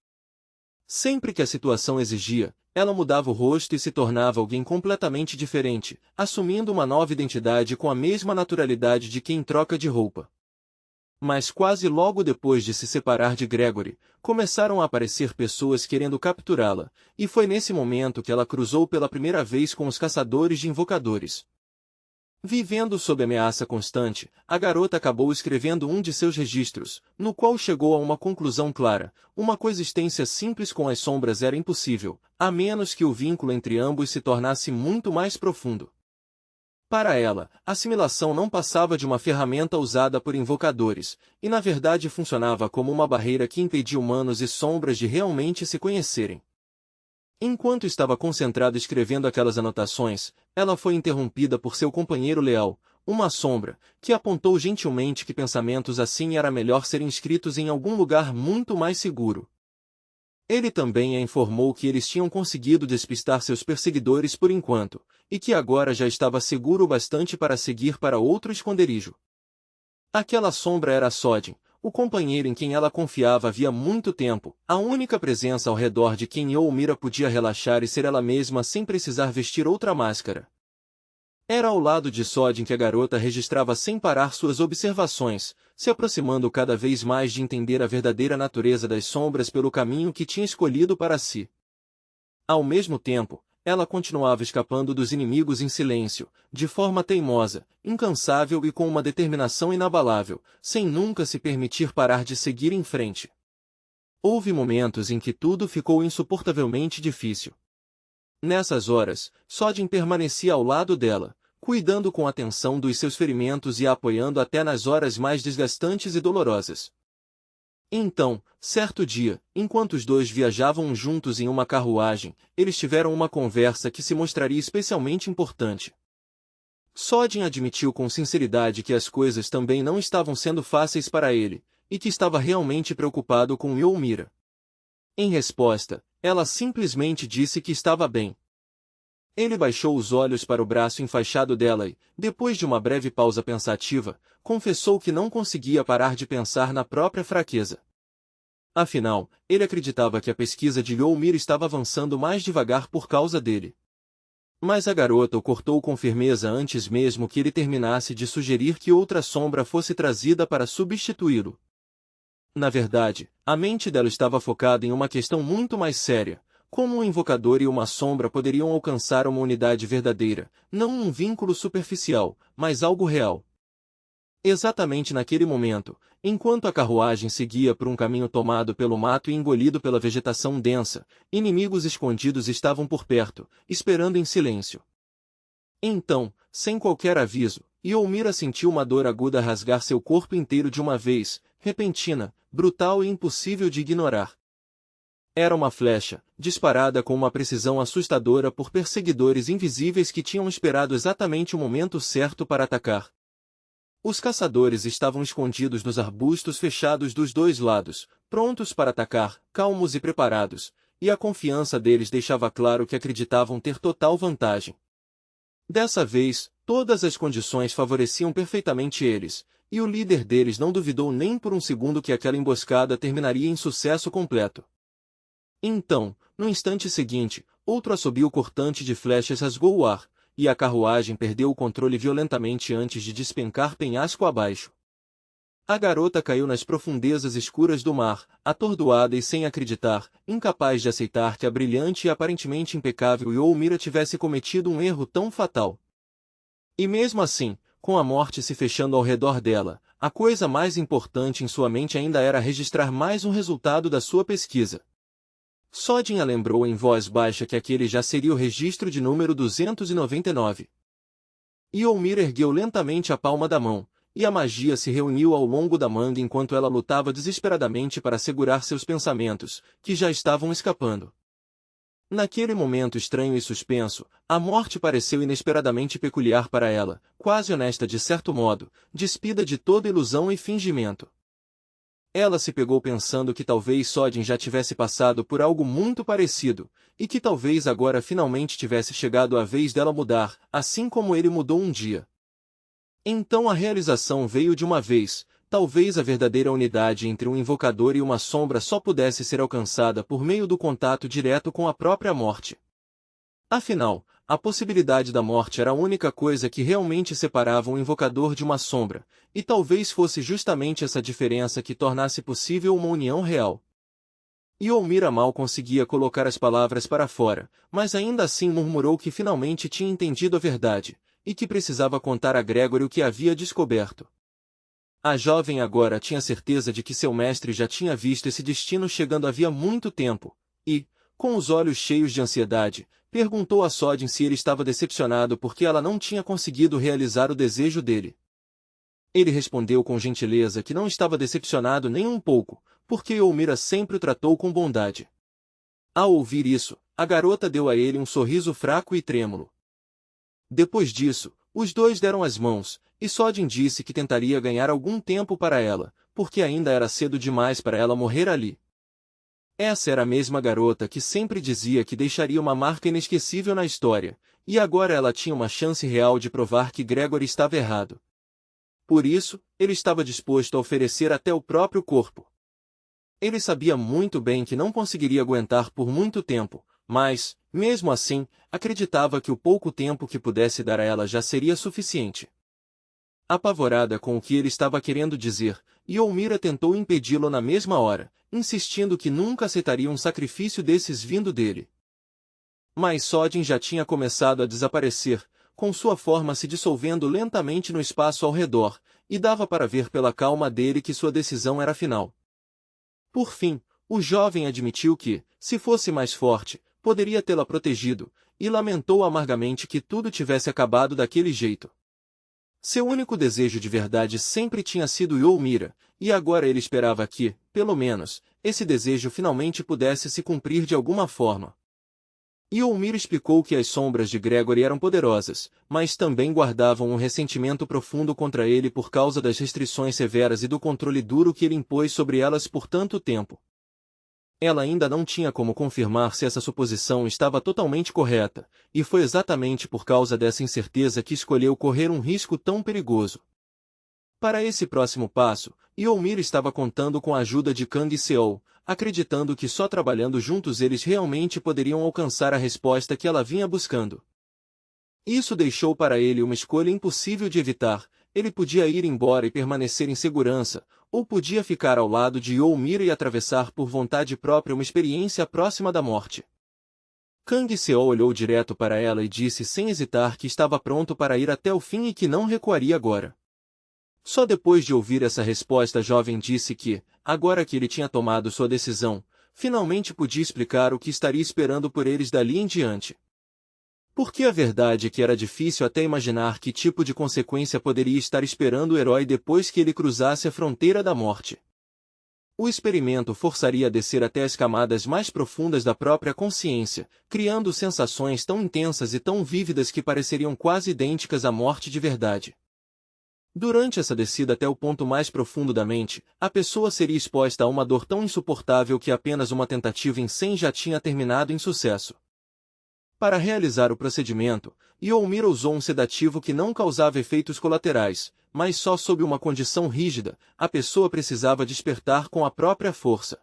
Sempre que a situação exigia, ela mudava o rosto e se tornava alguém completamente diferente, assumindo uma nova identidade com a mesma naturalidade de quem troca de roupa. Mas quase logo depois de se separar de Gregory, começaram a aparecer pessoas querendo capturá-la, e foi nesse momento que ela cruzou pela primeira vez com os caçadores de invocadores. Vivendo sob ameaça constante, a garota acabou escrevendo um de seus registros, no qual chegou a uma conclusão clara: uma coexistência simples com as sombras era impossível, a menos que o vínculo entre ambos se tornasse muito mais profundo. Para ela, assimilação não passava de uma ferramenta usada por invocadores, e na verdade funcionava como uma barreira que impedia humanos e sombras de realmente se conhecerem. Enquanto estava concentrada escrevendo aquelas anotações, ela foi interrompida por seu companheiro leal, uma sombra, que apontou gentilmente que pensamentos assim era melhor serem escritos em algum lugar muito mais seguro. Ele também a informou que eles tinham conseguido despistar seus perseguidores por enquanto, e que agora já estava seguro o bastante para seguir para outro esconderijo. Aquela sombra era Sodin, o companheiro em quem ela confiava havia muito tempo, a única presença ao redor de quem Youmira podia relaxar e ser ela mesma sem precisar vestir outra máscara. Era ao lado de Sodin que a garota registrava sem parar suas observações, se aproximando cada vez mais de entender a verdadeira natureza das sombras pelo caminho que tinha escolhido para si. Ao mesmo tempo, ela continuava escapando dos inimigos em silêncio, de forma teimosa, incansável e com uma determinação inabalável, sem nunca se permitir parar de seguir em frente. Houve momentos em que tudo ficou insuportavelmente difícil. Nessas horas, Sodin permanecia ao lado dela, cuidando com atenção dos seus ferimentos e a apoiando até nas horas mais desgastantes e dolorosas. Então, certo dia, enquanto os dois viajavam juntos em uma carruagem, eles tiveram uma conversa que se mostraria especialmente importante. Sodin admitiu com sinceridade que as coisas também não estavam sendo fáceis para ele, e que estava realmente preocupado com Youmira. Em resposta, ela simplesmente disse que estava bem. Ele baixou os olhos para o braço enfaixado dela e, depois de uma breve pausa pensativa, confessou que não conseguia parar de pensar na própria fraqueza. Afinal, ele acreditava que a pesquisa de Youmira estava avançando mais devagar por causa dele. Mas a garota o cortou com firmeza antes mesmo que ele terminasse de sugerir que outra sombra fosse trazida para substituí-lo. Na verdade, a mente dela estava focada em uma questão muito mais séria: como um invocador e uma sombra poderiam alcançar uma unidade verdadeira, não um vínculo superficial, mas algo real. Exatamente naquele momento, enquanto a carruagem seguia por um caminho tomado pelo mato e engolido pela vegetação densa, inimigos escondidos estavam por perto, esperando em silêncio. Então, sem qualquer aviso, Youmira sentiu uma dor aguda rasgar seu corpo inteiro de uma vez, repentina, brutal e impossível de ignorar. Era uma flecha, disparada com uma precisão assustadora por perseguidores invisíveis que tinham esperado exatamente o momento certo para atacar. Os caçadores estavam escondidos nos arbustos fechados dos dois lados, prontos para atacar, calmos e preparados, e a confiança deles deixava claro que acreditavam ter total vantagem. Dessa vez, todas as condições favoreciam perfeitamente eles, e o líder deles não duvidou nem por um segundo que aquela emboscada terminaria em sucesso completo. Então, no instante seguinte, outro assobio cortante de flechas rasgou o ar, e a carruagem perdeu o controle violentamente antes de despencar penhasco abaixo. A garota caiu nas profundezas escuras do mar, atordoada e sem acreditar, incapaz de aceitar que a brilhante e aparentemente impecável Youmira tivesse cometido um erro tão fatal. E mesmo assim, com a morte se fechando ao redor dela, a coisa mais importante em sua mente ainda era registrar mais um resultado da sua pesquisa. Sodin a lembrou em voz baixa que aquele já seria o registro de número 299. Youmira ergueu lentamente a palma da mão, e a magia se reuniu ao longo da manga enquanto ela lutava desesperadamente para segurar seus pensamentos, que já estavam escapando. Naquele momento estranho e suspenso, a morte pareceu inesperadamente peculiar para ela, quase honesta de certo modo, despida de toda ilusão e fingimento. Ela se pegou pensando que talvez Sodin já tivesse passado por algo muito parecido, e que talvez agora finalmente tivesse chegado a vez dela mudar, assim como ele mudou um dia. Então a realização veio de uma vez: talvez a verdadeira unidade entre um invocador e uma sombra só pudesse ser alcançada por meio do contato direto com a própria morte. Afinal, a possibilidade da morte era a única coisa que realmente separava um invocador de uma sombra, e talvez fosse justamente essa diferença que tornasse possível uma união real. Youmira mal conseguia colocar as palavras para fora, mas ainda assim murmurou que finalmente tinha entendido a verdade, e que precisava contar a Gregory o que havia descoberto. A jovem agora tinha certeza de que seu mestre já tinha visto esse destino chegando havia muito tempo, e, com os olhos cheios de ansiedade, perguntou a Sodin se ele estava decepcionado porque ela não tinha conseguido realizar o desejo dele. Ele respondeu com gentileza que não estava decepcionado nem um pouco, porque Youmira sempre o tratou com bondade. Ao ouvir isso, a garota deu a ele um sorriso fraco e trêmulo. Depois disso, os dois deram as mãos, e Sodin disse que tentaria ganhar algum tempo para ela, porque ainda era cedo demais para ela morrer ali. Essa era a mesma garota que sempre dizia que deixaria uma marca inesquecível na história, e agora ela tinha uma chance real de provar que Gregory estava errado. Por isso, ele estava disposto a oferecer até o próprio corpo. Ele sabia muito bem que não conseguiria aguentar por muito tempo, mas, mesmo assim, acreditava que o pouco tempo que pudesse dar a ela já seria suficiente. Apavorada com o que ele estava querendo dizer, Youmira tentou impedi-lo na mesma hora, insistindo que nunca aceitaria um sacrifício desses vindo dele. Mas Sodin já tinha começado a desaparecer, com sua forma se dissolvendo lentamente no espaço ao redor, e dava para ver pela calma dele que sua decisão era final. Por fim, o jovem admitiu que, se fosse mais forte, poderia tê-la protegido, e lamentou amargamente que tudo tivesse acabado daquele jeito. Seu único desejo de verdade sempre tinha sido Youmira, e agora ele esperava que, pelo menos, esse desejo finalmente pudesse se cumprir de alguma forma. Youmira explicou que as sombras de Gregory eram poderosas, mas também guardavam um ressentimento profundo contra ele por causa das restrições severas e do controle duro que ele impôs sobre elas por tanto tempo. Ela ainda não tinha como confirmar se essa suposição estava totalmente correta, e foi exatamente por causa dessa incerteza que escolheu correr um risco tão perigoso. Para esse próximo passo, Youmira estava contando com a ajuda de Kang Seol, acreditando que só trabalhando juntos eles realmente poderiam alcançar a resposta que ela vinha buscando. Isso deixou para ele uma escolha impossível de evitar: ele podia ir embora e permanecer em segurança, ou podia ficar ao lado de Youmira e atravessar por vontade própria uma experiência próxima da morte. Kang Seol olhou direto para ela e disse sem hesitar que estava pronto para ir até o fim e que não recuaria agora. Só depois de ouvir essa resposta a jovem disse que, agora que ele tinha tomado sua decisão, finalmente podia explicar o que estaria esperando por eles dali em diante. Porque a verdade é que era difícil até imaginar que tipo de consequência poderia estar esperando o herói depois que ele cruzasse a fronteira da morte. O experimento forçaria a descer até as camadas mais profundas da própria consciência, criando sensações tão intensas e tão vívidas que pareceriam quase idênticas à morte de verdade. Durante essa descida até o ponto mais profundo da mente, a pessoa seria exposta a uma dor tão insuportável que apenas uma tentativa em 100 já tinha terminado em sucesso. Para realizar o procedimento, Youmira usou um sedativo que não causava efeitos colaterais, mas só sob uma condição rígida: a pessoa precisava despertar com a própria força.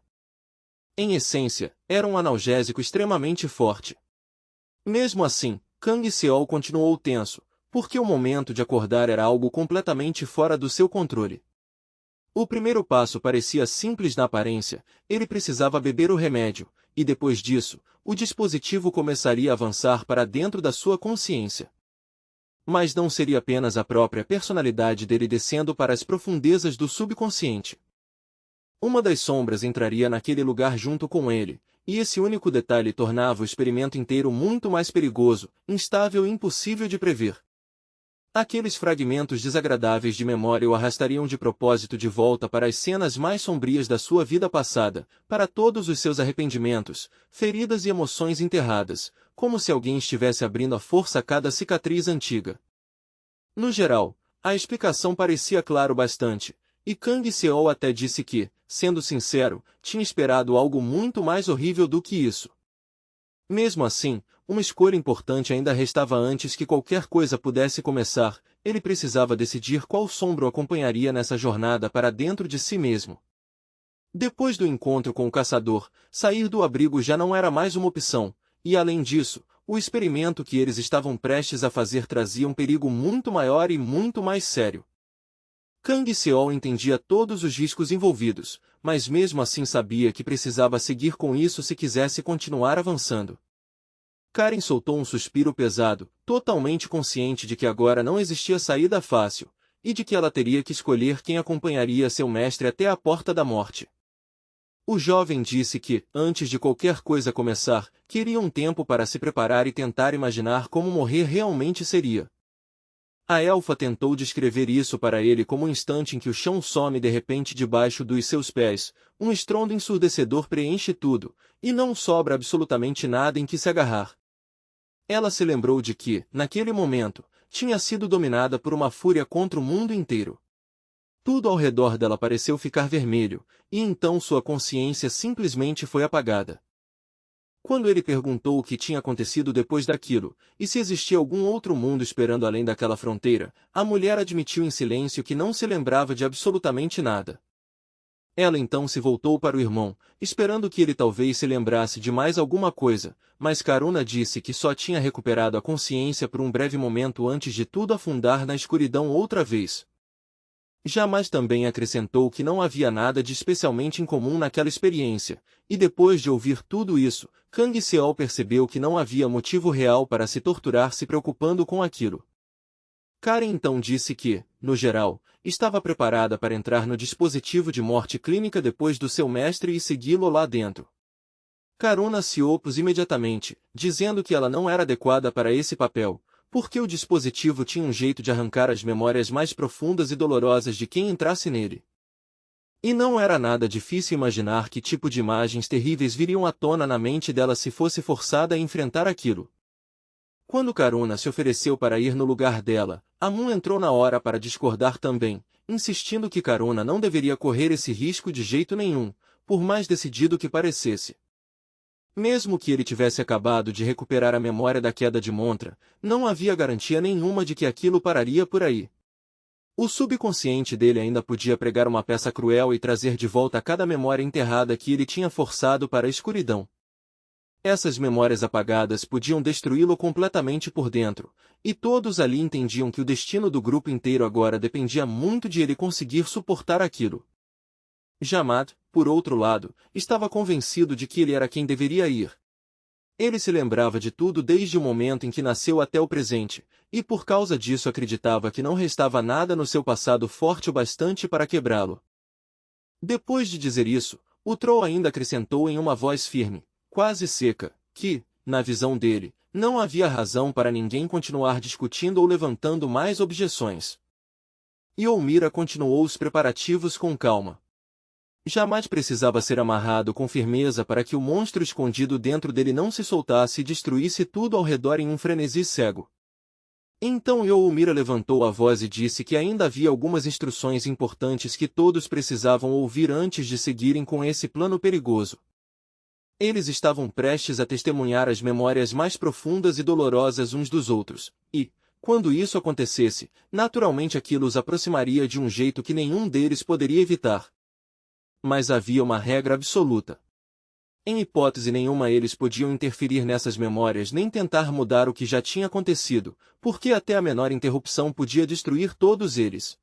Em essência, era um analgésico extremamente forte. Mesmo assim, Kang Seol continuou tenso, porque o momento de acordar era algo completamente fora do seu controle. O primeiro passo parecia simples na aparência: ele precisava beber o remédio, e depois disso, o dispositivo começaria a avançar para dentro da sua consciência. Mas não seria apenas a própria personalidade dele descendo para as profundezas do subconsciente. Uma das sombras entraria naquele lugar junto com ele, e esse único detalhe tornava o experimento inteiro muito mais perigoso, instável e impossível de prever. Aqueles fragmentos desagradáveis de memória o arrastariam de propósito de volta para as cenas mais sombrias da sua vida passada, para todos os seus arrependimentos, feridas e emoções enterradas, como se alguém estivesse abrindo à força cada cicatriz antiga. No geral, a explicação parecia claro bastante, e Kang Seol até disse que, sendo sincero, tinha esperado algo muito mais horrível do que isso. Mesmo assim, uma escolha importante ainda restava antes que qualquer coisa pudesse começar: ele precisava decidir qual sombra o acompanharia nessa jornada para dentro de si mesmo. Depois do encontro com o caçador, sair do abrigo já não era mais uma opção, e além disso, o experimento que eles estavam prestes a fazer trazia um perigo muito maior e muito mais sério. Kang Seol entendia todos os riscos envolvidos, mas mesmo assim sabia que precisava seguir com isso se quisesse continuar avançando. Karen soltou um suspiro pesado, totalmente consciente de que agora não existia saída fácil, e de que ela teria que escolher quem acompanharia seu mestre até a porta da morte. O jovem disse que, antes de qualquer coisa começar, queria um tempo para se preparar e tentar imaginar como morrer realmente seria. A elfa tentou descrever isso para ele como um instante em que o chão some de repente debaixo dos seus pés, um estrondo ensurdecedor preenche tudo, e não sobra absolutamente nada em que se agarrar. Ela se lembrou de que, naquele momento, tinha sido dominada por uma fúria contra o mundo inteiro. Tudo ao redor dela pareceu ficar vermelho, e então sua consciência simplesmente foi apagada. Quando ele perguntou o que tinha acontecido depois daquilo, e se existia algum outro mundo esperando além daquela fronteira, a mulher admitiu em silêncio que não se lembrava de absolutamente nada. Ela então se voltou para o irmão, esperando que ele talvez se lembrasse de mais alguma coisa, mas Karuna disse que só tinha recuperado a consciência por um breve momento antes de tudo afundar na escuridão outra vez. Jamais também acrescentou que não havia nada de especialmente incomum naquela experiência, e depois de ouvir tudo isso, Kang Seol percebeu que não havia motivo real para se torturar se preocupando com aquilo. Karen então disse que, no geral, estava preparada para entrar no dispositivo de morte clínica depois do seu mestre e segui-lo lá dentro. Karuna se opôs imediatamente, dizendo que ela não era adequada para esse papel, porque o dispositivo tinha um jeito de arrancar as memórias mais profundas e dolorosas de quem entrasse nele. E não era nada difícil imaginar que tipo de imagens terríveis viriam à tona na mente dela se fosse forçada a enfrentar aquilo. Quando Karuna se ofereceu para ir no lugar dela, Amun entrou na hora para discordar também, insistindo que Karuna não deveria correr esse risco de jeito nenhum, por mais decidido que parecesse. Mesmo que ele tivesse acabado de recuperar a memória da queda de Montra, não havia garantia nenhuma de que aquilo pararia por aí. O subconsciente dele ainda podia pregar uma peça cruel e trazer de volta cada memória enterrada que ele tinha forçado para a escuridão. Essas memórias apagadas podiam destruí-lo completamente por dentro, e todos ali entendiam que o destino do grupo inteiro agora dependia muito de ele conseguir suportar aquilo. Jamad, por outro lado, estava convencido de que ele era quem deveria ir. Ele se lembrava de tudo desde o momento em que nasceu até o presente, e por causa disso acreditava que não restava nada no seu passado forte o bastante para quebrá-lo. Depois de dizer isso, o Troll ainda acrescentou em uma voz firme, quase seca, que, na visão dele, não havia razão para ninguém continuar discutindo ou levantando mais objeções. E Olmira continuou os preparativos com calma. Jamais precisava ser amarrado com firmeza para que o monstro escondido dentro dele não se soltasse e destruísse tudo ao redor em um frenesi cego. Então Youmira levantou a voz e disse que ainda havia algumas instruções importantes que todos precisavam ouvir antes de seguirem com esse plano perigoso. Eles estavam prestes a testemunhar as memórias mais profundas e dolorosas uns dos outros, e, quando isso acontecesse, naturalmente aquilo os aproximaria de um jeito que nenhum deles poderia evitar. Mas havia uma regra absoluta. Em hipótese nenhuma eles podiam interferir nessas memórias nem tentar mudar o que já tinha acontecido, porque até a menor interrupção podia destruir todos eles.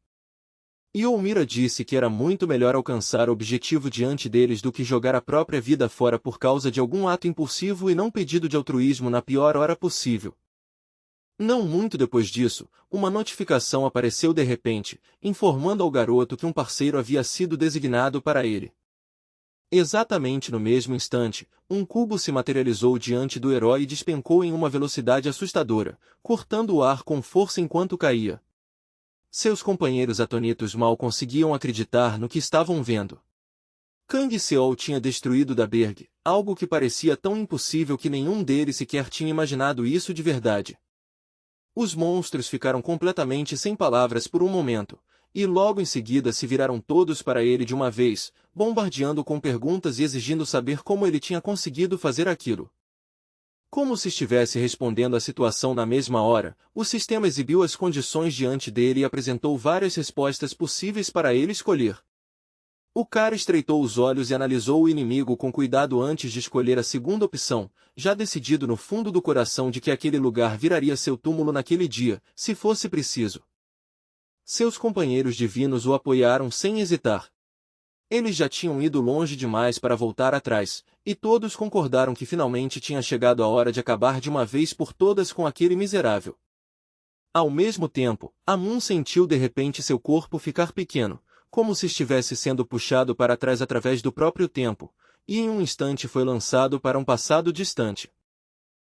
Youmira disse que era muito melhor alcançar o objetivo diante deles do que jogar a própria vida fora por causa de algum ato impulsivo e não pedido de altruísmo na pior hora possível. Não muito depois disso, uma notificação apareceu de repente, informando ao garoto que um parceiro havia sido designado para ele. Exatamente no mesmo instante, um cubo se materializou diante do herói e despencou em uma velocidade assustadora, cortando o ar com força enquanto caía. Seus companheiros atônitos mal conseguiam acreditar no que estavam vendo. Kang Seol tinha destruído Daberg, algo que parecia tão impossível que nenhum deles sequer tinha imaginado isso de verdade. Os monstros ficaram completamente sem palavras por um momento, e logo em seguida se viraram todos para ele de uma vez, bombardeando com perguntas e exigindo saber como ele tinha conseguido fazer aquilo. Como se estivesse respondendo à situação na mesma hora, o sistema exibiu as condições diante dele e apresentou várias respostas possíveis para ele escolher. O cara estreitou os olhos e analisou o inimigo com cuidado antes de escolher a segunda opção, já decidido no fundo do coração de que aquele lugar viraria seu túmulo naquele dia, se fosse preciso. Seus companheiros divinos o apoiaram sem hesitar. Eles já tinham ido longe demais para voltar atrás, e todos concordaram que finalmente tinha chegado a hora de acabar de uma vez por todas com aquele miserável. Ao mesmo tempo, Amun sentiu de repente seu corpo ficar pequeno, como se estivesse sendo puxado para trás através do próprio tempo, e em um instante foi lançado para um passado distante.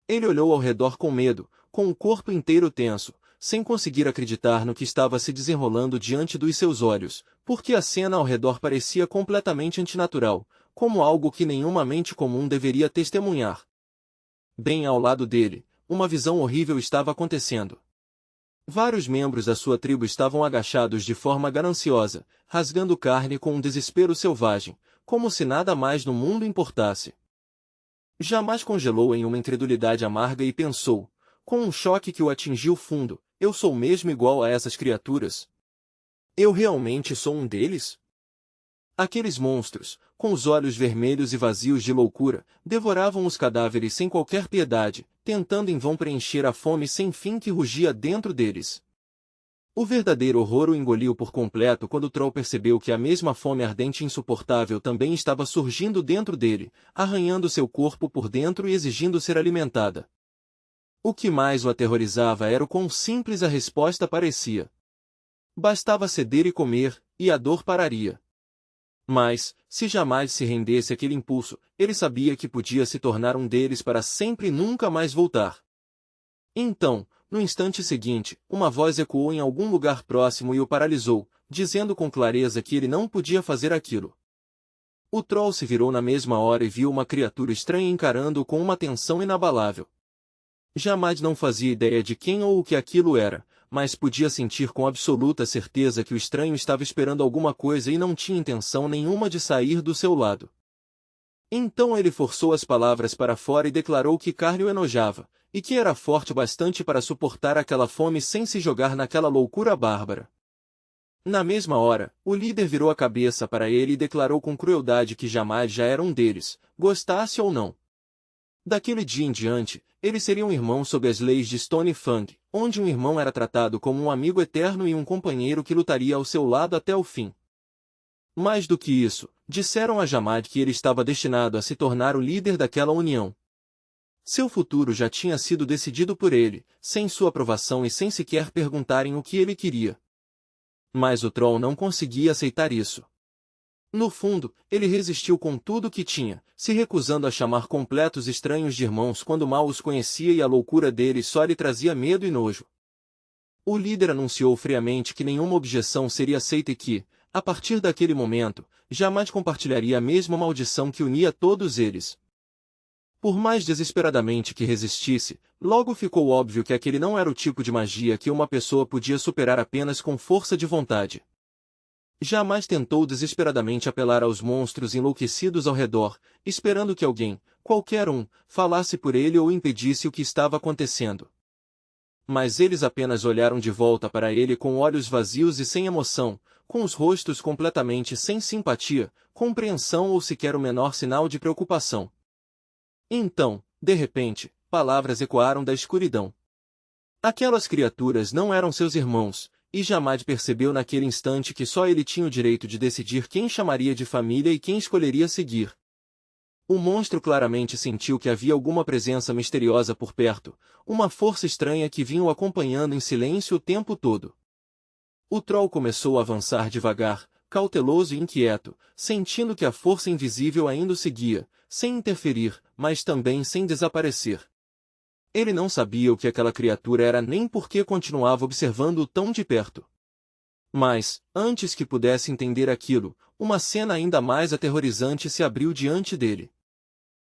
Ele olhou ao redor com medo, com o corpo inteiro tenso, sem conseguir acreditar no que estava se desenrolando diante dos seus olhos, porque a cena ao redor parecia completamente antinatural, como algo que nenhuma mente comum deveria testemunhar. Bem ao lado dele, uma visão horrível estava acontecendo. Vários membros da sua tribo estavam agachados de forma gananciosa, rasgando carne com um desespero selvagem, como se nada mais no mundo importasse. Jamais congelou em uma incredulidade amarga e pensou, com um choque que o atingiu fundo, eu sou mesmo igual a essas criaturas? Eu realmente sou um deles? Aqueles monstros, com os olhos vermelhos e vazios de loucura, devoravam os cadáveres sem qualquer piedade, tentando em vão preencher a fome sem fim que rugia dentro deles. O verdadeiro horror o engoliu por completo quando Troll percebeu que a mesma fome ardente e insuportável também estava surgindo dentro dele, arranhando seu corpo por dentro e exigindo ser alimentada. O que mais o aterrorizava era o quão simples a resposta parecia. Bastava ceder e comer, e a dor pararia. Mas, se jamais se rendesse àquele impulso, ele sabia que podia se tornar um deles para sempre e nunca mais voltar. Então, no instante seguinte, uma voz ecoou em algum lugar próximo e o paralisou, dizendo com clareza que ele não podia fazer aquilo. O Troll se virou na mesma hora e viu uma criatura estranha encarando-o com uma tensão inabalável. Jamais não fazia ideia de quem ou o que aquilo era, mas podia sentir com absoluta certeza que o estranho estava esperando alguma coisa e não tinha intenção nenhuma de sair do seu lado. Então ele forçou as palavras para fora e declarou que carne o enojava, e que era forte bastante para suportar aquela fome sem se jogar naquela loucura bárbara. Na mesma hora, o líder virou a cabeça para ele e declarou com crueldade que jamais já era um deles, gostasse ou não. Daquele dia em diante, ele seria um irmão sob as leis de Stone Fang, onde um irmão era tratado como um amigo eterno e um companheiro que lutaria ao seu lado até o fim. Mais do que isso, disseram a Jamad que ele estava destinado a se tornar o líder daquela união. Seu futuro já tinha sido decidido por ele, sem sua aprovação e sem sequer perguntarem o que ele queria. Mas o Troll não conseguia aceitar isso. No fundo, ele resistiu com tudo o que tinha, se recusando a chamar completos estranhos de irmãos quando mal os conhecia e a loucura deles só lhe trazia medo e nojo. O líder anunciou friamente que nenhuma objeção seria aceita e que, a partir daquele momento, jamais compartilharia a mesma maldição que unia todos eles. Por mais desesperadamente que resistisse, logo ficou óbvio que aquele não era o tipo de magia que uma pessoa podia superar apenas com força de vontade. Jamais tentou desesperadamente apelar aos monstros enlouquecidos ao redor, esperando que alguém, qualquer um, falasse por ele ou impedisse o que estava acontecendo. Mas eles apenas olharam de volta para ele com olhos vazios e sem emoção, com os rostos completamente sem simpatia, compreensão ou sequer o menor sinal de preocupação. Então, de repente, palavras ecoaram da escuridão. Aquelas criaturas não eram seus irmãos, e Jamad percebeu naquele instante que só ele tinha o direito de decidir quem chamaria de família e quem escolheria seguir. O monstro claramente sentiu que havia alguma presença misteriosa por perto, uma força estranha que vinha o acompanhando em silêncio o tempo todo. O Troll começou a avançar devagar, cauteloso e inquieto, sentindo que a força invisível ainda o seguia, sem interferir, mas também sem desaparecer. Ele não sabia o que aquela criatura era nem por que continuava observando-o tão de perto. Mas, antes que pudesse entender aquilo, uma cena ainda mais aterrorizante se abriu diante dele.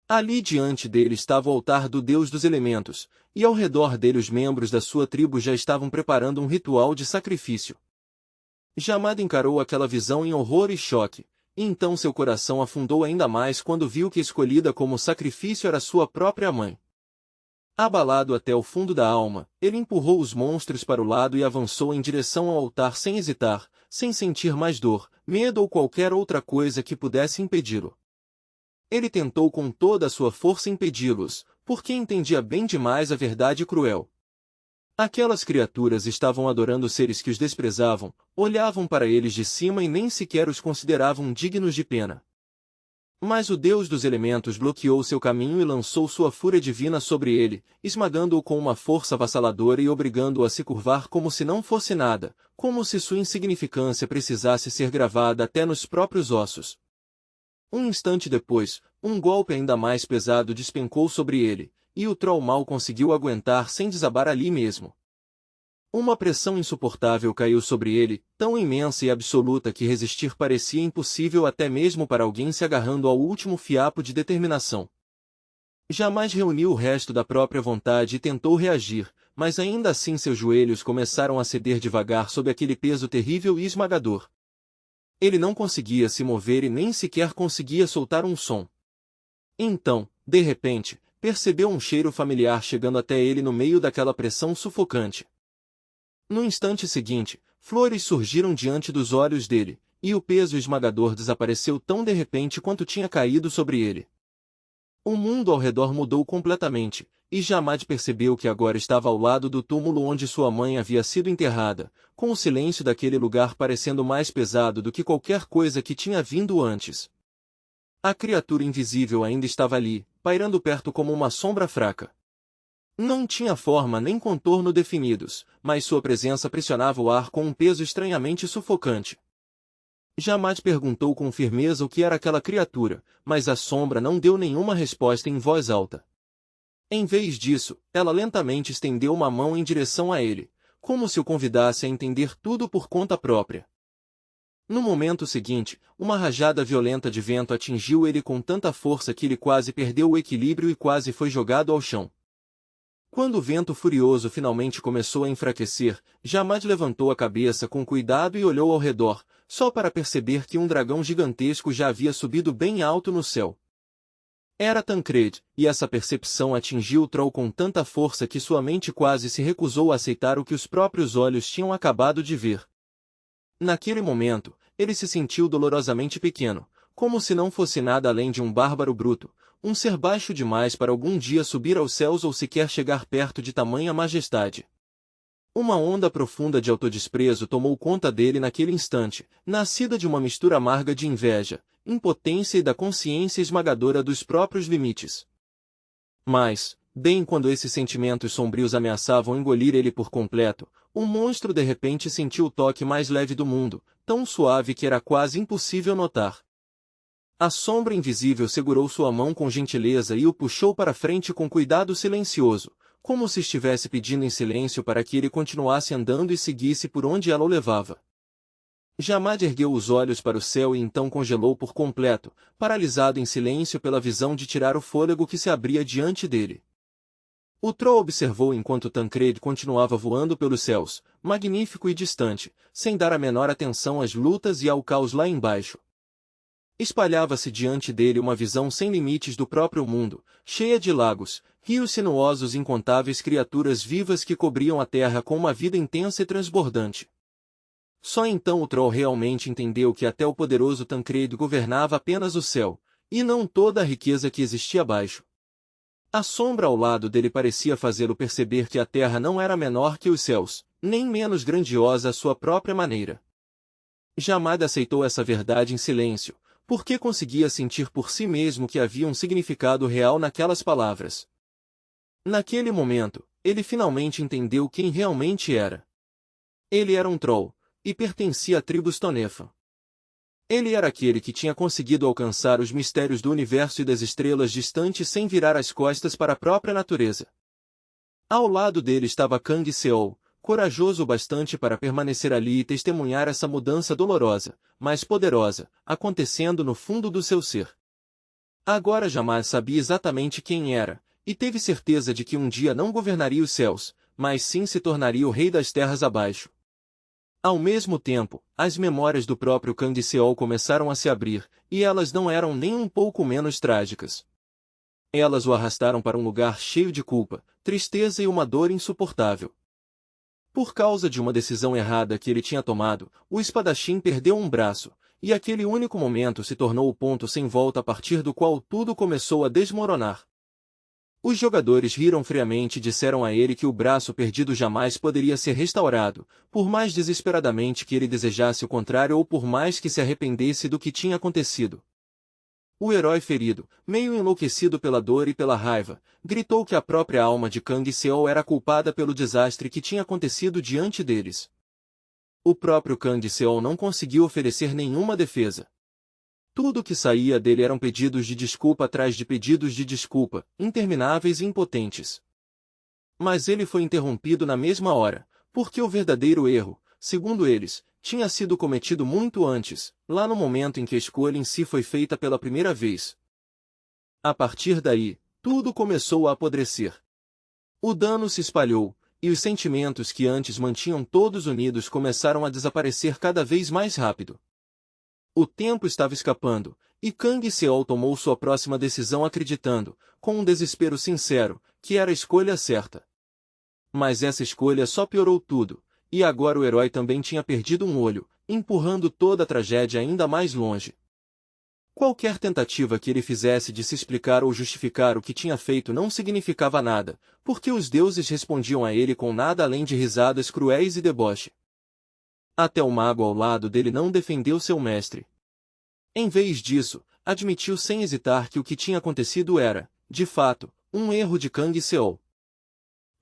Ali diante dele estava o altar do Deus dos Elementos, e ao redor dele os membros da sua tribo já estavam preparando um ritual de sacrifício. Jamad encarou aquela visão em horror e choque, e então seu coração afundou ainda mais quando viu que escolhida como sacrifício era sua própria mãe. Abalado até o fundo da alma, ele empurrou os monstros para o lado e avançou em direção ao altar sem hesitar, sem sentir mais dor, medo ou qualquer outra coisa que pudesse impedi-lo. Ele tentou com toda a sua força impedi-los, porque entendia bem demais a verdade cruel. Aquelas criaturas estavam adorando seres que os desprezavam, olhavam para eles de cima e nem sequer os consideravam dignos de pena. Mas o deus dos elementos bloqueou seu caminho e lançou sua fúria divina sobre ele, esmagando-o com uma força avassaladora e obrigando-o a se curvar como se não fosse nada, como se sua insignificância precisasse ser gravada até nos próprios ossos. Um instante depois, um golpe ainda mais pesado despencou sobre ele, e o Troll mal conseguiu aguentar sem desabar ali mesmo. Uma pressão insuportável caiu sobre ele, tão imensa e absoluta que resistir parecia impossível até mesmo para alguém se agarrando ao último fiapo de determinação. Jamais reuniu o resto da própria vontade e tentou reagir, mas ainda assim seus joelhos começaram a ceder devagar sob aquele peso terrível e esmagador. Ele não conseguia se mover e nem sequer conseguia soltar um som. Então, de repente, percebeu um cheiro familiar chegando até ele no meio daquela pressão sufocante. No instante seguinte, flores surgiram diante dos olhos dele, e o peso esmagador desapareceu tão de repente quanto tinha caído sobre ele. O mundo ao redor mudou completamente, e Jamad percebeu que agora estava ao lado do túmulo onde sua mãe havia sido enterrada, com o silêncio daquele lugar parecendo mais pesado do que qualquer coisa que tinha vindo antes. A criatura invisível ainda estava ali, pairando perto como uma sombra fraca. Não tinha forma nem contorno definidos, mas sua presença pressionava o ar com um peso estranhamente sufocante. Jamad perguntou com firmeza o que era aquela criatura, mas a sombra não deu nenhuma resposta em voz alta. Em vez disso, ela lentamente estendeu uma mão em direção a ele, como se o convidasse a entender tudo por conta própria. No momento seguinte, uma rajada violenta de vento atingiu ele com tanta força que ele quase perdeu o equilíbrio e quase foi jogado ao chão. Quando o vento furioso finalmente começou a enfraquecer, Jamad levantou a cabeça com cuidado e olhou ao redor, só para perceber que um dragão gigantesco já havia subido bem alto no céu. Era Tancred, e essa percepção atingiu o Troll com tanta força que sua mente quase se recusou a aceitar o que os próprios olhos tinham acabado de ver. Naquele momento, ele se sentiu dolorosamente pequeno, como se não fosse nada além de um bárbaro bruto, um ser baixo demais para algum dia subir aos céus ou sequer chegar perto de tamanha majestade. Uma onda profunda de autodesprezo tomou conta dele naquele instante, nascida de uma mistura amarga de inveja, impotência e da consciência esmagadora dos próprios limites. Mas, bem quando esses sentimentos sombrios ameaçavam engolir ele por completo, o monstro de repente sentiu o toque mais leve do mundo, tão suave que era quase impossível notar. A sombra invisível segurou sua mão com gentileza e o puxou para frente com cuidado silencioso, como se estivesse pedindo em silêncio para que ele continuasse andando e seguisse por onde ela o levava. Jamad ergueu os olhos para o céu e então congelou por completo, paralisado em silêncio pela visão de tirar o fôlego que se abria diante dele. O Troll observou enquanto Tancred continuava voando pelos céus, magnífico e distante, sem dar a menor atenção às lutas e ao caos lá embaixo. Espalhava-se diante dele uma visão sem limites do próprio mundo, cheia de lagos, rios sinuosos e incontáveis criaturas vivas que cobriam a terra com uma vida intensa e transbordante. Só então o Troll realmente entendeu que até o poderoso Tancred governava apenas o céu, e não toda a riqueza que existia abaixo. A sombra ao lado dele parecia fazê-lo perceber que a terra não era menor que os céus, nem menos grandiosa à sua própria maneira. Jamad aceitou essa verdade em silêncio, porque conseguia sentir por si mesmo que havia um significado real naquelas palavras. Naquele momento, ele finalmente entendeu quem realmente era. Ele era um Troll, e pertencia à tribo Stonefa. Ele era aquele que tinha conseguido alcançar os mistérios do universo e das estrelas distantes sem virar as costas para a própria natureza. Ao lado dele estava Kang Seol, corajoso o bastante para permanecer ali e testemunhar essa mudança dolorosa, mas poderosa, acontecendo no fundo do seu ser. Agora jamais sabia exatamente quem era, e teve certeza de que um dia não governaria os céus, mas sim se tornaria o rei das terras abaixo. Ao mesmo tempo, as memórias do próprio Kang Seol começaram a se abrir, e elas não eram nem um pouco menos trágicas. Elas o arrastaram para um lugar cheio de culpa, tristeza e uma dor insuportável. Por causa de uma decisão errada que ele tinha tomado, o espadachim perdeu um braço, e aquele único momento se tornou o ponto sem volta a partir do qual tudo começou a desmoronar. Os jogadores riram friamente e disseram a ele que o braço perdido jamais poderia ser restaurado, por mais desesperadamente que ele desejasse o contrário ou por mais que se arrependesse do que tinha acontecido. O herói ferido, meio enlouquecido pela dor e pela raiva, gritou que a própria alma de Kang Seol era culpada pelo desastre que tinha acontecido diante deles. O próprio Kang Seol não conseguiu oferecer nenhuma defesa. Tudo o que saía dele eram pedidos de desculpa atrás de pedidos de desculpa, intermináveis e impotentes. Mas ele foi interrompido na mesma hora, porque o verdadeiro erro, segundo eles, tinha sido cometido muito antes, lá no momento em que a escolha em si foi feita pela primeira vez. A partir daí, tudo começou a apodrecer. O dano se espalhou, e os sentimentos que antes mantinham todos unidos começaram a desaparecer cada vez mais rápido. O tempo estava escapando, e Kang Seol tomou sua próxima decisão acreditando, com um desespero sincero, que era a escolha certa. Mas essa escolha só piorou tudo, e agora o herói também tinha perdido um olho, empurrando toda a tragédia ainda mais longe. Qualquer tentativa que ele fizesse de se explicar ou justificar o que tinha feito não significava nada, porque os deuses respondiam a ele com nada além de risadas cruéis e deboche. Até o mago ao lado dele não defendeu seu mestre. Em vez disso, admitiu sem hesitar que o que tinha acontecido era, de fato, um erro de Kang Seol.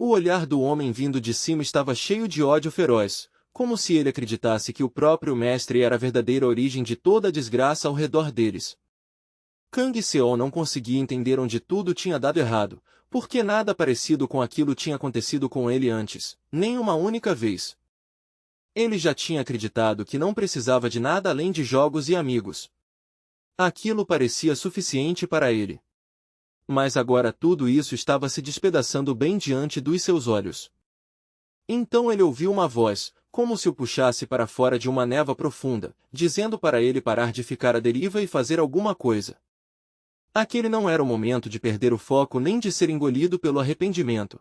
O olhar do homem vindo de cima estava cheio de ódio feroz, como se ele acreditasse que o próprio mestre era a verdadeira origem de toda a desgraça ao redor deles. Kang Seol não conseguia entender onde tudo tinha dado errado, porque nada parecido com aquilo tinha acontecido com ele antes, nem uma única vez. Ele já tinha acreditado que não precisava de nada além de jogos e amigos. Aquilo parecia suficiente para ele. Mas agora tudo isso estava se despedaçando bem diante dos seus olhos. Então ele ouviu uma voz, como se o puxasse para fora de uma névoa profunda, dizendo para ele parar de ficar à deriva e fazer alguma coisa. Aquele não era o momento de perder o foco nem de ser engolido pelo arrependimento.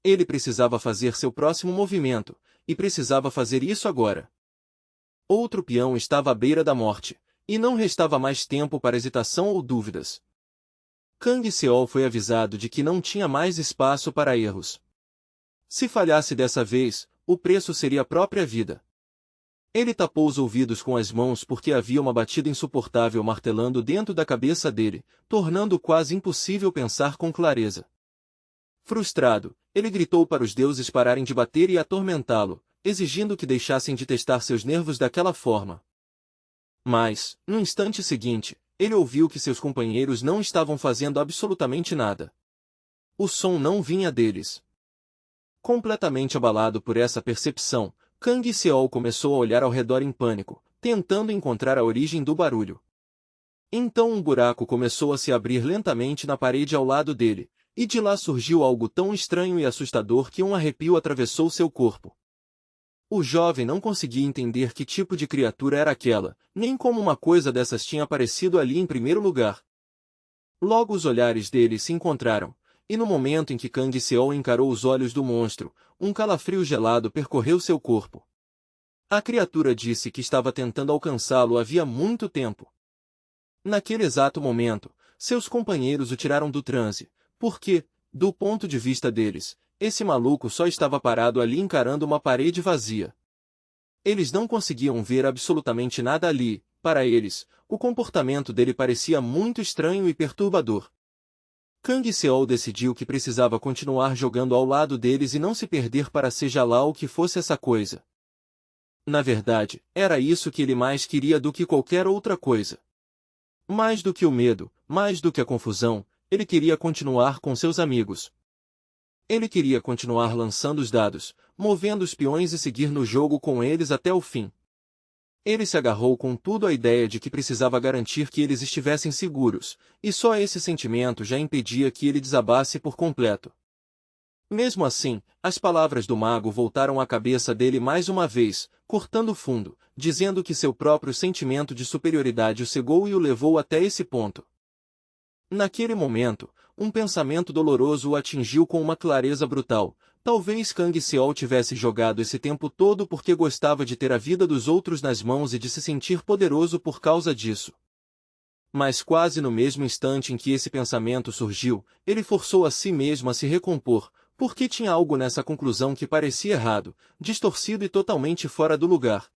Ele precisava fazer seu próximo movimento, e precisava fazer isso agora. Outro peão estava à beira da morte, e não restava mais tempo para hesitação ou dúvidas. Kang Seol foi avisado de que não tinha mais espaço para erros. Se falhasse dessa vez, o preço seria a própria vida. Ele tapou os ouvidos com as mãos porque havia uma batida insuportável martelando dentro da cabeça dele, tornando quase impossível pensar com clareza. Frustrado, ele gritou para os deuses pararem de bater e atormentá-lo, exigindo que deixassem de testar seus nervos daquela forma. Mas, no instante seguinte, ele ouviu que seus companheiros não estavam fazendo absolutamente nada. O som não vinha deles. Completamente abalado por essa percepção, Kang Seol começou a olhar ao redor em pânico, tentando encontrar a origem do barulho. Então um buraco começou a se abrir lentamente na parede ao lado dele, e de lá surgiu algo tão estranho e assustador que um arrepio atravessou seu corpo. O jovem não conseguia entender que tipo de criatura era aquela, nem como uma coisa dessas tinha aparecido ali em primeiro lugar. Logo os olhares dele se encontraram, e no momento em que Kang Seol encarou os olhos do monstro, um calafrio gelado percorreu seu corpo. A criatura disse que estava tentando alcançá-lo havia muito tempo. Naquele exato momento, seus companheiros o tiraram do transe, porque, do ponto de vista deles, esse maluco só estava parado ali encarando uma parede vazia. Eles não conseguiam ver absolutamente nada ali. Para eles, o comportamento dele parecia muito estranho e perturbador. Kang Seol decidiu que precisava continuar jogando ao lado deles e não se perder para seja lá o que fosse essa coisa. Na verdade, era isso que ele mais queria do que qualquer outra coisa. Mais do que o medo, mais do que a confusão, ele queria continuar com seus amigos. Ele queria continuar lançando os dados, movendo os peões e seguir no jogo com eles até o fim. Ele se agarrou com tudo à ideia de que precisava garantir que eles estivessem seguros, e só esse sentimento já impedia que ele desabasse por completo. Mesmo assim, as palavras do mago voltaram à cabeça dele mais uma vez, cortando fundo, dizendo que seu próprio sentimento de superioridade o cegou e o levou até esse ponto. Naquele momento, um pensamento doloroso o atingiu com uma clareza brutal. Talvez Kang Seol tivesse jogado esse tempo todo porque gostava de ter a vida dos outros nas mãos e de se sentir poderoso por causa disso. Mas quase no mesmo instante em que esse pensamento surgiu, ele forçou a si mesmo a se recompor, porque tinha algo nessa conclusão que parecia errado, distorcido e totalmente fora do lugar.